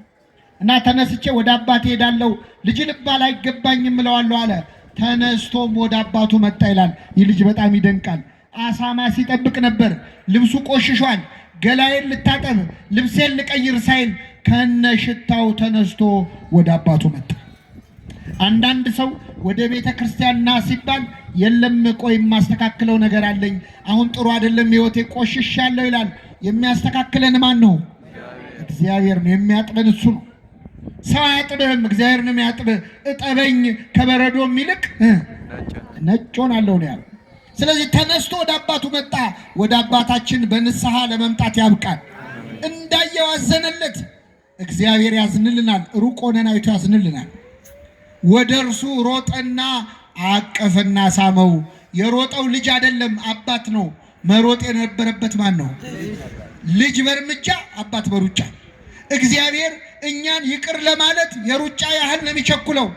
[SPEAKER 1] እና ተነስቼ ወደ አባቴ ሄዳለሁ፣ ልጅ ልባል አይገባኝም እለዋለሁ አለ። ተነስቶም ወደ አባቱ መጣ ይላል። ይህ ልጅ በጣም ይደንቃል። አሳማ ሲጠብቅ ነበር። ልብሱ ቆሽሿል። ገላዬን ልታጠብ ልብሴን ልቀይር ሳይል ከነሽታው ተነስቶ ወደ አባቱ መጣ። አንዳንድ ሰው ወደ ቤተ ክርስቲያንና ሲባል የለም ቆይ የማስተካክለው ነገር አለኝ፣ አሁን ጥሩ አይደለም ህይወቴ ቆሽሻለሁ ይላል። የሚያስተካክለን ማን ነው? እግዚአብሔር ነው። የሚያጥበን እሱ ነው። ሰው አያጥብህም፣ እግዚአብሔር ነው የሚያጥብህ። እጠበኝ ከበረዶም ይልቅ ነጭ ሆናለሁ ነው ያለው። ስለዚህ ተነስቶ ወደ አባቱ መጣ። ወደ አባታችን በንስሐ ለመምጣት ያብቃል። እንዳየው አዘነለት። እግዚአብሔር ያዝንልናል። ሩቅ ሆነን አይቶ ያዝንልናል። ወደ እርሱ ሮጠና አቀፈና ሳመው። የሮጠው ልጅ አይደለም አባት ነው። መሮጥ የነበረበት ማን ነው? ልጅ በእርምጃ አባት በሩጫ። እግዚአብሔር እኛን ይቅር ለማለት የሩጫ ያህል ነው የሚቸኩለው።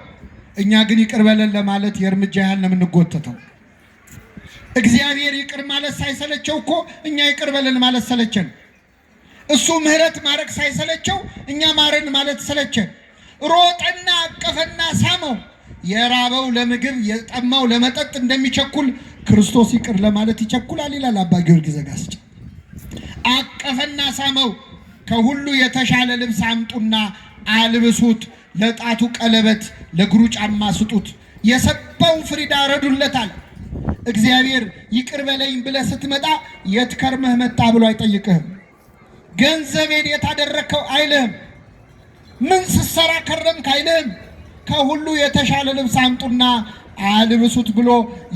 [SPEAKER 1] እኛ ግን ይቅር በለን ለማለት የእርምጃ ያህል ነው የምንጎተተው። እግዚአብሔር ይቅር ማለት ሳይሰለቸው እኮ እኛ ይቅር በለን ማለት ሰለቸን። እሱ ምህረት ማድረግ ሳይሰለቸው እኛ ማረን ማለት ሰለቸን። ሮጠና አቀፈና ሳመው። የራበው ለምግብ የጠማው ለመጠጥ እንደሚቸኩል ክርስቶስ ይቅር ለማለት ይቸኩላል ይላል አባ ጊዮርጊስ ዘጋስጫ። አቀፈና ሳመው። ከሁሉ የተሻለ ልብስ አምጡና አልብሱት፣ ለጣቱ ቀለበት ለእግሩ ጫማ ስጡት፣ የሰባውን ፍሪዳ ረዱለታል። እግዚአብሔር ይቅር በለኝ ብለህ ስትመጣ የት ከርመህ መጣ ብሎ አይጠይቅህም። ገንዘቤን የታደረከው አይልህም። ምን ስትሰራ ከረምክ አይልህም። ከሁሉ የተሻለ ልብስ አምጡና አልብሱት ብሎ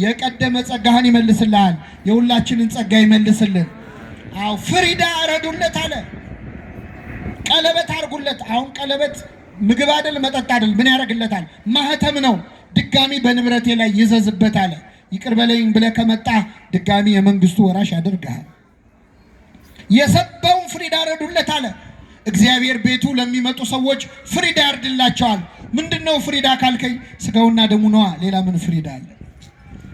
[SPEAKER 1] የቀደመ ጸጋህን ይመልስልሃል። የሁላችንን ጸጋ ይመልስልን። አው ፍሪዳ ረዱለት አለ። ቀለበት አርጉለት። አሁን ቀለበት ምግብ አይደል መጠጥ አይደል፣ ምን ያደርግለታል? ማህተም ነው። ድጋሚ በንብረቴ ላይ ይዘዝበት አለ። ይቅር በለኝ ብለህ ከመጣ ድጋሚ የመንግስቱ ወራሽ ያደርጋል። የሰባውን ፍሪዳ ረዱለት አለ። እግዚአብሔር ቤቱ ለሚመጡ ሰዎች ፍሪዳ ያርድላቸዋል። ምንድነው ፍሪዳ ካልከኝ ስጋውና ደሙ ነዋ። ሌላ ምን ፍሪዳ አለ?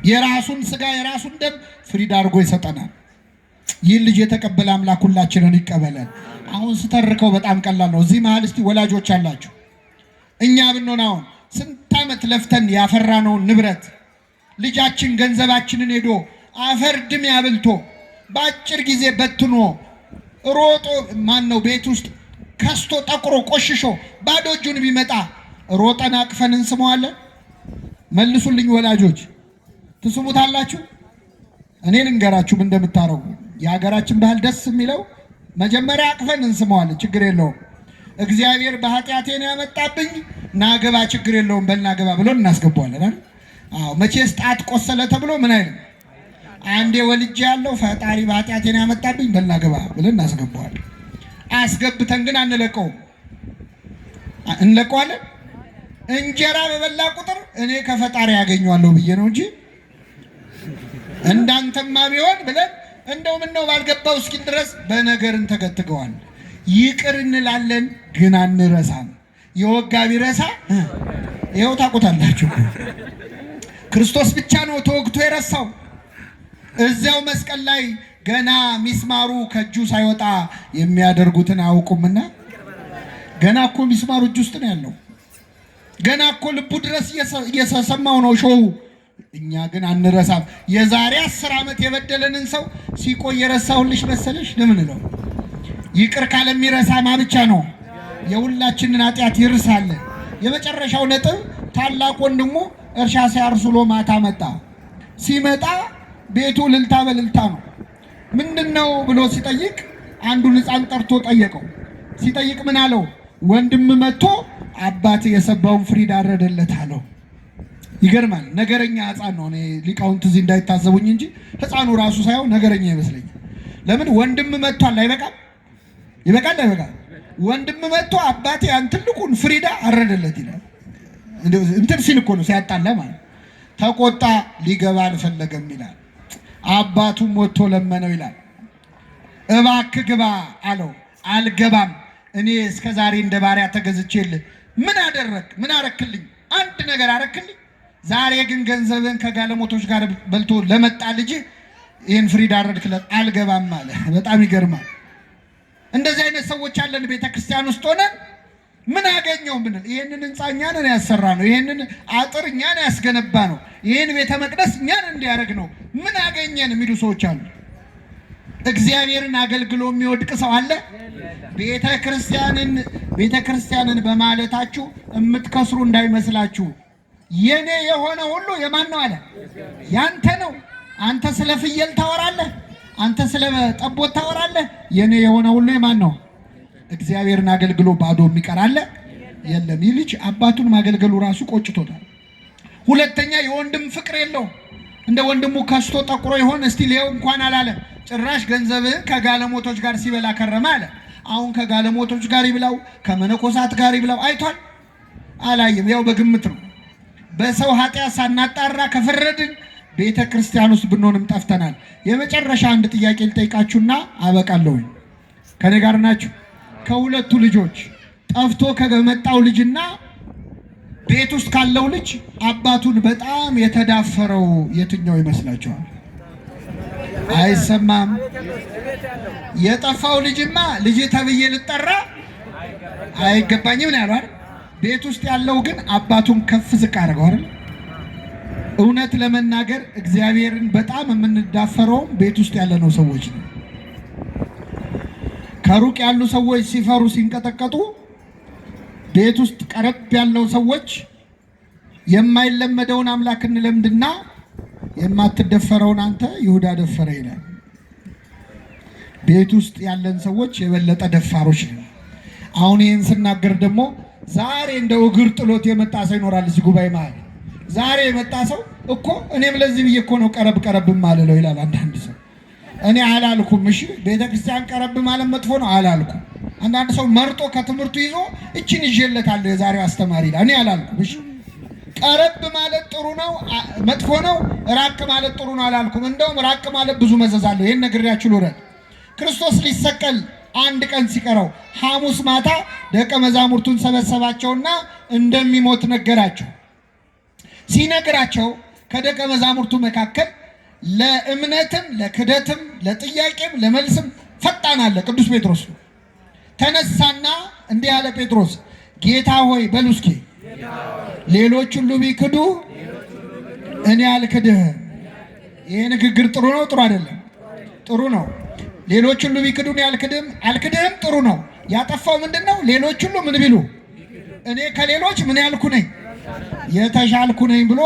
[SPEAKER 1] የራሱን ስጋ የራሱን ደም ፍሪዳ አድርጎ ይሰጠናል። ይህ ልጅ የተቀበለ አምላክ ሁላችንን ይቀበላል። አሁን ስተርከው በጣም ቀላል ነው። እዚህ መሀል እስቲ ወላጆች አላችሁ። እኛ ብንሆን አሁን ስንት ዓመት ለፍተን ያፈራነውን ንብረት ልጃችን ገንዘባችንን ሄዶ አፈር ድሜ አብልቶ በአጭር ጊዜ በትኖ ሮጦ ማን ነው ቤት ውስጥ ከስቶ ጠቁሮ ቆሽሾ ባዶ እጁን ቢመጣ ሮጠን አቅፈን እንስመዋለን? መልሱልኝ ወላጆች፣ ትስሙታላችሁ? እኔ ልንገራችሁ እንደምታረጉ። የሀገራችን ባህል ደስ የሚለው መጀመሪያ አቅፈን እንስመዋለን፣ ችግር የለውም። እግዚአብሔር በኃጢአቴን ያመጣብኝ ናገባ፣ ችግር የለውም በልናገባ ብሎ እናስገባዋለን አይደል? አዎ። መቼስ ጣት ቆሰለ ተብሎ ምን አይልም። አንዴ ወልጄ ያለው ፈጣሪ በኃጢአቴን ያመጣብኝ በልናገባ ብለን እናስገባዋለን። አስገብተን ግን አንለቀውም። እንለቀዋለን። እንጀራ በበላ ቁጥር እኔ ከፈጣሪ ያገኘዋለሁ ብዬ ነው እንጂ እንዳንተማ ቢሆን ብለን እንደው ምን ነው ባልገባው እስኪን ድረስ በነገር እንተገትገዋል። ይቅር እንላለን ግን አንረሳም። የወጋ ቢረሳ ይኸው ታውቁታላችሁ። ክርስቶስ ብቻ ነው ተወግቶ የረሳው። እዚያው መስቀል ላይ ገና ሚስማሩ ከእጁ ሳይወጣ የሚያደርጉትን አያውቁምና ገና እኮ ሚስማሩ እጅ ውስጥ ነው ያለው። ገና እኮ ልቡ ድረስ እየሰማው ነው ሾው። እኛ ግን አንረሳም። የዛሬ 10 ዓመት የበደለንን ሰው ሲቆይ የረሳሁልሽ መሰለሽ ለምን ነው? ይቅር ካለ የሚረሳማ ብቻ ነው። የሁላችንን ኃጢአት ይርሳል። የመጨረሻው ነጥብ ታላቅ ወንድሙ እርሻ ሲያርሱሎ ማታ መጣ። ሲመጣ ቤቱ ልልታ በልልታ ነው። ምንድነው ብሎ ሲጠይቅ አንዱን ሕፃን ጠርቶ ጠየቀው። ሲጠይቅ ምን አለው? ወንድም መጥቶ አባት የሰባውን ፍሪዳ አረደለት አለው። ይገርማል። ነገረኛ ሕፃን ነው። እኔ ሊቃውንት እዚህ እንዳይታዘቡኝ እንጂ ሕፃኑ ራሱ ሳይሆን ነገረኛ ይመስለኛል። ለምን ወንድም መጥቷል? አይበቃም? ይበቃል? አይበቃም? ወንድም መጥቶ አባቴ ያን ትልቁን ፍሪዳ አረደለት ይላል። እንትን ሲል እኮ ነው ሲያጣላ ማለት። ተቆጣ፣ ሊገባ አልፈለገም ይላል። አባቱም ወጥቶ ለመነው ይላል። እባክህ ግባ አለው። አልገባም፣ እኔ እስከዛሬ እንደ ባሪያ ተገዝቼልህ ምን አደረክ? ምን አረክልኝ? አንድ ነገር አረክልኝ? ዛሬ ግን ገንዘብን ከጋለሞቶች ጋር በልቶ ለመጣ ልጅ ይህን ፍሪዳ አረድክለት። አልገባም አለ። በጣም ይገርማል። እንደዚህ አይነት ሰዎች አለን ቤተክርስቲያን ውስጥ ሆነን ምን አገኘው ብንል ይሄንን ህንጻ እኛ ነን ያሰራ ነው፣ ይሄንን አጥር እኛ ነን ያስገነባ ነው፣ ይሄን ቤተ መቅደስ እኛ ነን እንዲያደርግ ነው፣ ምን አገኘን የሚሉ ሰዎች አሉ። እግዚአብሔርን አገልግሎ የሚወድቅ ሰው አለ? ቤተ ክርስቲያንን በማለታችሁ የምትከስሩ እንዳይመስላችሁ። የኔ የሆነ ሁሉ የማን ነው አለ? ያንተ ነው። አንተ ስለ ፍየል ታወራለህ፣ አንተ ስለ ጠቦት ታወራለህ። የኔ የሆነ ሁሉ የማን ነው? እግዚአብሔርን አገልግሎ ባዶ የሚቀር አለ? የለም። ይህ ልጅ አባቱን ማገልገሉ ራሱ ቆጭቶታል። ሁለተኛ የወንድም ፍቅር የለውም። እንደ ወንድሙ ከስቶ ጠቁሮ ይሆን እስቲ ሊየው እንኳን አላለ። ጭራሽ ገንዘብህን ከጋለሞቶች ጋር ሲበላ ከረመ አለ። አሁን ከጋለሞቶች ጋር ይብላው ከመነኮሳት ጋር ይብላው አይቷል? አላየም። ያው በግምት ነው። በሰው ኃጢአት ሳናጣራ ከፈረድን ቤተ ክርስቲያን ውስጥ ብንሆንም ጠፍተናል። የመጨረሻ አንድ ጥያቄ ልጠይቃችሁና አበቃለሁ። ከኔ ጋር ናችሁ? ከሁለቱ ልጆች ጠፍቶ ከመጣው ልጅና ቤት ውስጥ ካለው ልጅ አባቱን በጣም የተዳፈረው የትኛው ይመስላችኋል? አይሰማም። የጠፋው ልጅማ ልጅ ተብዬ ልጠራ አይገባኝም ነው ያለው። ቤት ውስጥ ያለው ግን አባቱን ከፍ ዝቅ አድርገው አይደል? እውነት ለመናገር እግዚአብሔርን በጣም የምንዳፈረው ቤት ውስጥ ያለነው ሰዎች ነው። ከሩቅ ያሉ ሰዎች ሲፈሩ ሲንቀጠቀጡ፣ ቤት ውስጥ ቀረብ ያለው ሰዎች የማይለመደውን አምላክ እንለምድና የማትደፈረውን አንተ ይሁዳ ደፈረ ይላል። ቤት ውስጥ ያለን ሰዎች የበለጠ ደፋሮች ነን። አሁን ይህን ስናገር ደግሞ ዛሬ እንደው እግር ጥሎት የመጣ ሰው ይኖራል እዚህ ጉባኤ መሀል። ዛሬ የመጣ ሰው እኮ እኔም ለዚህ ብዬ እኮ ነው ቀረብ ቀረብ ማለለው ይላል አንዳንድ ሰው። እኔ አላልኩም። እሺ ቤተክርስቲያን ቀረብ ማለት መጥፎ ነው አላልኩም። አንዳንድ ሰው መርጦ ከትምህርቱ ይዞ እቺን ይዤለታለሁ የዛሬው አስተማሪ ይላል። እኔ አላልኩም። እሺ ቀረብ ማለት ጥሩ ነው መጥፎ ነው፣ ራቅ ማለት ጥሩ ነው አላልኩም። እንደውም ራቅ ማለት ብዙ መዘዝ አለው። ይሄን ነግሬያችሁ ልውረድ። ክርስቶስ ሊሰቀል አንድ ቀን ሲቀረው ሐሙስ ማታ ደቀ መዛሙርቱን ሰበሰባቸውና እንደሚሞት ነገራቸው። ሲነግራቸው ከደቀ መዛሙርቱ መካከል ለእምነትም ለክደትም ለጥያቄም ለመልስም ፈጣን አለ። ቅዱስ ጴጥሮስ ተነሳና እንዲህ አለ። ጴጥሮስ ጌታ ሆይ በሉ እስኪ ሌሎች ሁሉ ቢክዱ እኔ አልክድህም። ይሄ ንግግር ጥሩ ነው ጥሩ አይደለም? ጥሩ ነው። ሌሎች ሁሉ ቢክዱ እኔ አልክድህም ጥሩ ነው። ያጠፋው ምንድነው? ሌሎች ሁሉ ምን ቢሉ እኔ ከሌሎች ምን ያልኩ ነኝ? የተሻልኩ ነኝ ብሎ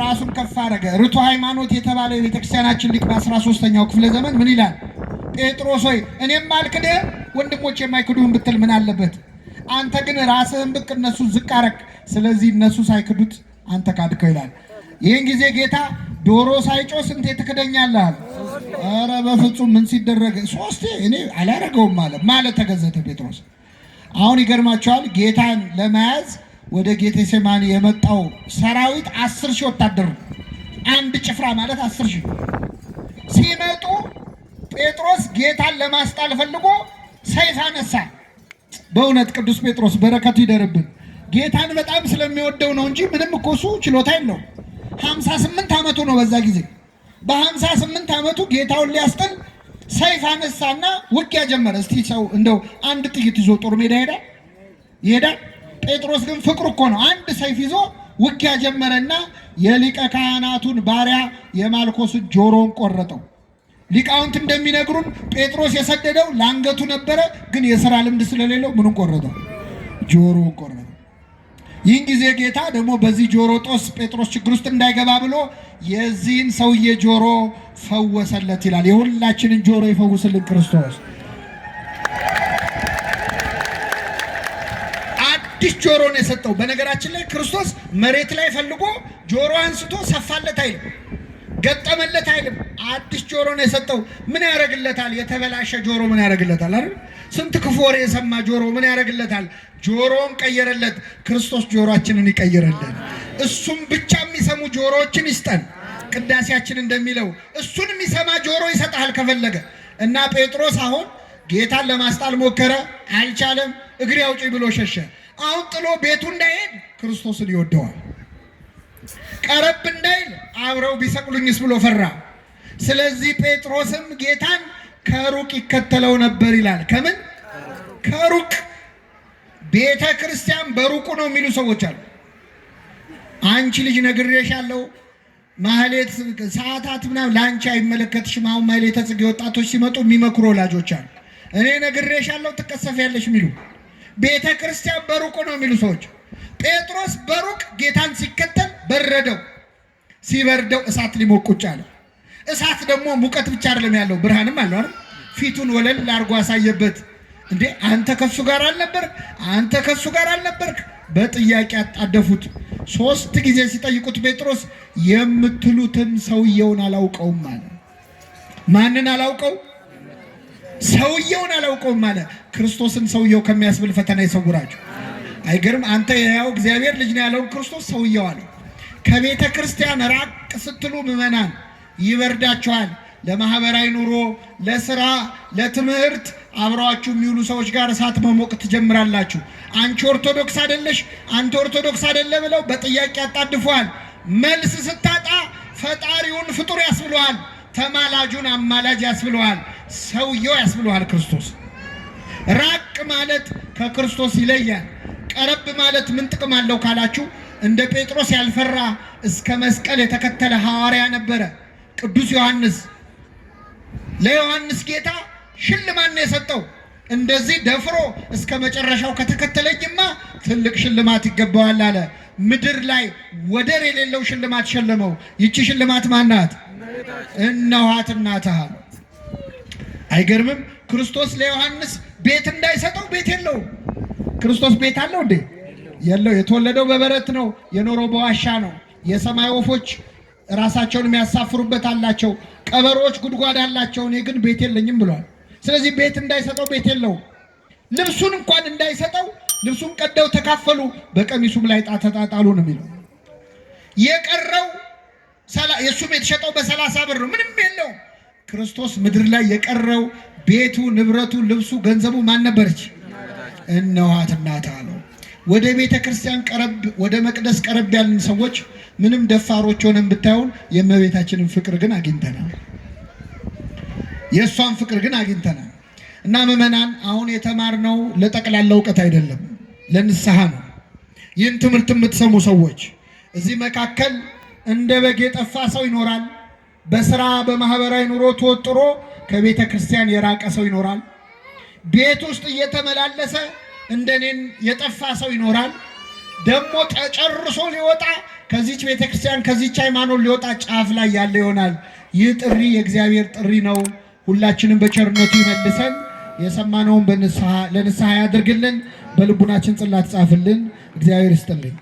[SPEAKER 1] ራሱን ከፍ አደረገ። ርቱ ሃይማኖት የተባለ የቤተክርስቲያናችን ሊቅ በ13ኛው ክፍለ ዘመን ምን ይላል? ጴጥሮስ ሆይ እኔም አልክድህም ወንድሞች የማይክዱህም ብትል ምን አለበት? አንተ ግን ራስህን ብቅ እነሱ ዝቅ አረግ። ስለዚህ እነሱ ሳይክዱት አንተ ካድከው ይላል። ይህን ጊዜ ጌታ ዶሮ ሳይጮህ ስንቴ ትክደኛለህ? ኧረ በፍጹም ምን ሲደረግ ሶስቴ እኔ አላረገውም ማለት ተገዘተ ጴጥሮስ። አሁን ይገርማቸዋል። ጌታን ለመያዝ ወደ ጌቴሴማኒ የመጣው ሰራዊት 10,000 ወታደር፣ አንድ ጭፍራ ማለት 10,000 ሲመጡ ጴጥሮስ ጌታን ለማስጣል ፈልጎ ሰይፍ አነሳ። በእውነት ቅዱስ ጴጥሮስ በረከቱ ይደርብን። ጌታን በጣም ስለሚወደው ነው እንጂ ምንም እኮ እሱ ችሎታ የለውም። 58 ዓመቱ ነው በዛ ጊዜ። በ58 ዓመቱ ጌታውን ሊያስጥል ሰይፍ አነሳና ውጊያ ጀመረ። እስቲ ሰው እንደው አንድ ጥይት ይዞ ጦር ሜዳ ይሄዳል? ጴጥሮስ ግን ፍቅሩ እኮ ነው። አንድ ሰይፍ ይዞ ውጊያ ጀመረና የሊቀ ካህናቱን ባሪያ የማልኮስን ጆሮውን ቆረጠው። ሊቃውንት እንደሚነግሩን ጴጥሮስ የሰደደው ለአንገቱ ነበረ፣ ግን የሥራ ልምድ ስለሌለው ምኑን ቆረጠው? ጆሮውን ቆረጠው። ይህን ጊዜ ጌታ ደግሞ በዚህ ጆሮ ጦስ ጴጥሮስ ችግር ውስጥ እንዳይገባ ብሎ የዚህን ሰውዬ ጆሮ ፈወሰለት ይላል። የሁላችንን ጆሮ ይፈውስልን ክርስቶስ። አዲስ ጆሮ ነው የሰጠው። በነገራችን ላይ ክርስቶስ መሬት ላይ ፈልጎ ጆሮ አንስቶ ሰፋለት አይልም፣ ገጠመለት አይልም። አዲስ ጆሮ ነው የሰጠው። ምን ያደርግለታል? የተበላሸ ጆሮ ምን ያደርግለታል? አይደል? ስንት ክፉ ወሬ የሰማ ጆሮ ምን ያደርግለታል? ጆሮውን ቀየረለት። ክርስቶስ ጆሮአችንን ይቀይረልን። እሱም ብቻ የሚሰሙ ጆሮዎችን ይስጠን። ቅዳሴያችን እንደሚለው እሱን የሚሰማ ጆሮ ይሰጣል ከፈለገ። እና ጴጥሮስ አሁን ጌታን ለማስጣል ሞከረ፣ አልቻለም። እግሬ አውጪኝ ብሎ ሸሸ። አሁን ጥሎ ቤቱ እንዳይሄድ ክርስቶስን ይወደዋል። ቀረብ እንዳይል አብረው ቢሰቅሉኝስ ብሎ ፈራ። ስለዚህ ጴጥሮስም ጌታን ከሩቅ ይከተለው ነበር ይላል። ከምን? ከሩቅ። ቤተ ክርስቲያን በሩቁ ነው የሚሉ ሰዎች አሉ። አንቺ ልጅ ነግሬሻለሁ፣ ማህሌት ሰዓታት ምናምን ለአንቺ አይመለከትሽም። አሁን ማህሌተ ጽጌ ወጣቶች ሲመጡ የሚመክሩ ወላጆች አሉ። እኔ ነግሬሻለሁ ትቀሰፊያለሽ የሚሉ ቤተ ክርስቲያን በሩቁ ነው የሚሉ ሰዎች። ጴጥሮስ በሩቅ ጌታን ሲከተል በረደው። ሲበርደው እሳት ሊሞቅ ቁጭ አለ። እሳት ደግሞ ሙቀት ብቻ አይደለም ያለው ብርሃንም አለው አይደል? ፊቱን ወለል አድርጎ አሳየበት። እንዴ አንተ ከሱ ጋር አልነበርክ? አንተ ከሱ ጋር አልነበርክ? በጥያቄ አጣደፉት። 3 ጊዜ ሲጠይቁት ጴጥሮስ የምትሉትን ሰውየውን አላውቀውም አለ። ማንን አላውቀው? ሰውየውን አላውቀውም አለ። ክርስቶስን ሰውየው ከሚያስብል ፈተና ይሰውራችሁ። አይገርም? አንተ የሕያው እግዚአብሔር ልጅ ነው ያለውን ክርስቶስ ሰውየው አለ። ከቤተ ክርስቲያን ራቅ ስትሉ ምዕመናን ይበርዳችኋል። ለማህበራዊ ኑሮ፣ ለስራ፣ ለትምህርት አብረዋችሁ የሚውሉ ሰዎች ጋር እሳት መሞቅ ትጀምራላችሁ። አንቺ ኦርቶዶክስ አይደለሽ፣ አንተ ኦርቶዶክስ አይደለ ብለው በጥያቄ ያጣድፈዋል። መልስ ስታጣ ፈጣሪውን ፍጡር ያስብለዋል፣ ተማላጁን አማላጅ ያስብለዋል፣ ሰውየው ያስብለዋል። ክርስቶስ ራቅ ማለት ከክርስቶስ ይለያል። ቀረብ ማለት ምን ጥቅም አለው ካላችሁ፣ እንደ ጴጥሮስ ያልፈራ እስከ መስቀል የተከተለ ሐዋርያ ነበረ ቅዱስ ዮሐንስ። ለዮሐንስ ጌታ ሽልማት ነው የሰጠው። እንደዚህ ደፍሮ እስከ መጨረሻው ከተከተለኝማ ትልቅ ሽልማት ይገባዋል አለ። ምድር ላይ ወደር የሌለው ሽልማት ሸለመው። ይቺ ሽልማት ማናት? እነኋት እናትህ። አይገርምም? ክርስቶስ ለዮሐንስ ቤት እንዳይሰጠው ቤት የለውም። ክርስቶስ ቤት አለው እንዴ? የለው። የተወለደው በበረት ነው፣ የኖረው በዋሻ ነው። የሰማይ ወፎች ራሳቸውን የሚያሳፍሩበት አላቸው፣ ቀበሮች ጉድጓድ አላቸው። እኔ ግን ቤት የለኝም ብሏል። ስለዚህ ቤት እንዳይሰጠው ቤት የለውም። ልብሱን እንኳን እንዳይሰጠው ልብሱን ቀደው ተካፈሉ፣ በቀሚሱም ላይ ዕጣ ተጣጣሉ ነው የሚለው። የቀረው የሱም የተሸጠው በ30 ብር ነው፣ ምንም የለውም። ክርስቶስ ምድር ላይ የቀረው ቤቱ፣ ንብረቱ፣ ልብሱ፣ ገንዘቡ ማን ነበረች? እነኋት እናትህ አለው። ወደ ቤተ ክርስቲያን ቀረብ፣ ወደ መቅደስ ቀረብ ያልን ሰዎች ምንም ደፋሮች ሆነን ብታዩን የእመቤታችንን ፍቅር ግን አግኝተናል። የእሷን ፍቅር ግን አግኝተናል። እና ምዕመናን አሁን የተማርነው ለጠቅላላ እውቀት አይደለም፣ ለንስሐ ነው። ይህን ትምህርት የምትሰሙ ሰዎች እዚህ መካከል እንደ በግ የጠፋ ሰው ይኖራል። በስራ በማህበራዊ ኑሮ ተወጥሮ ከቤተ ክርስቲያን የራቀ ሰው ይኖራል። ቤት ውስጥ እየተመላለሰ እንደኔን የጠፋ ሰው ይኖራል። ደግሞ ተጨርሶ ሊወጣ ከዚች ቤተ ክርስቲያን ከዚች ሃይማኖት ሊወጣ ጫፍ ላይ ያለ ይሆናል። ይህ ጥሪ የእግዚአብሔር ጥሪ ነው። ሁላችንም በቸርነቱ ይመልሰን። የሰማነውን ለንስሐ ያድርግልን። በልቡናችን ጽላት ጻፍልን። እግዚአብሔር ይስጥልን።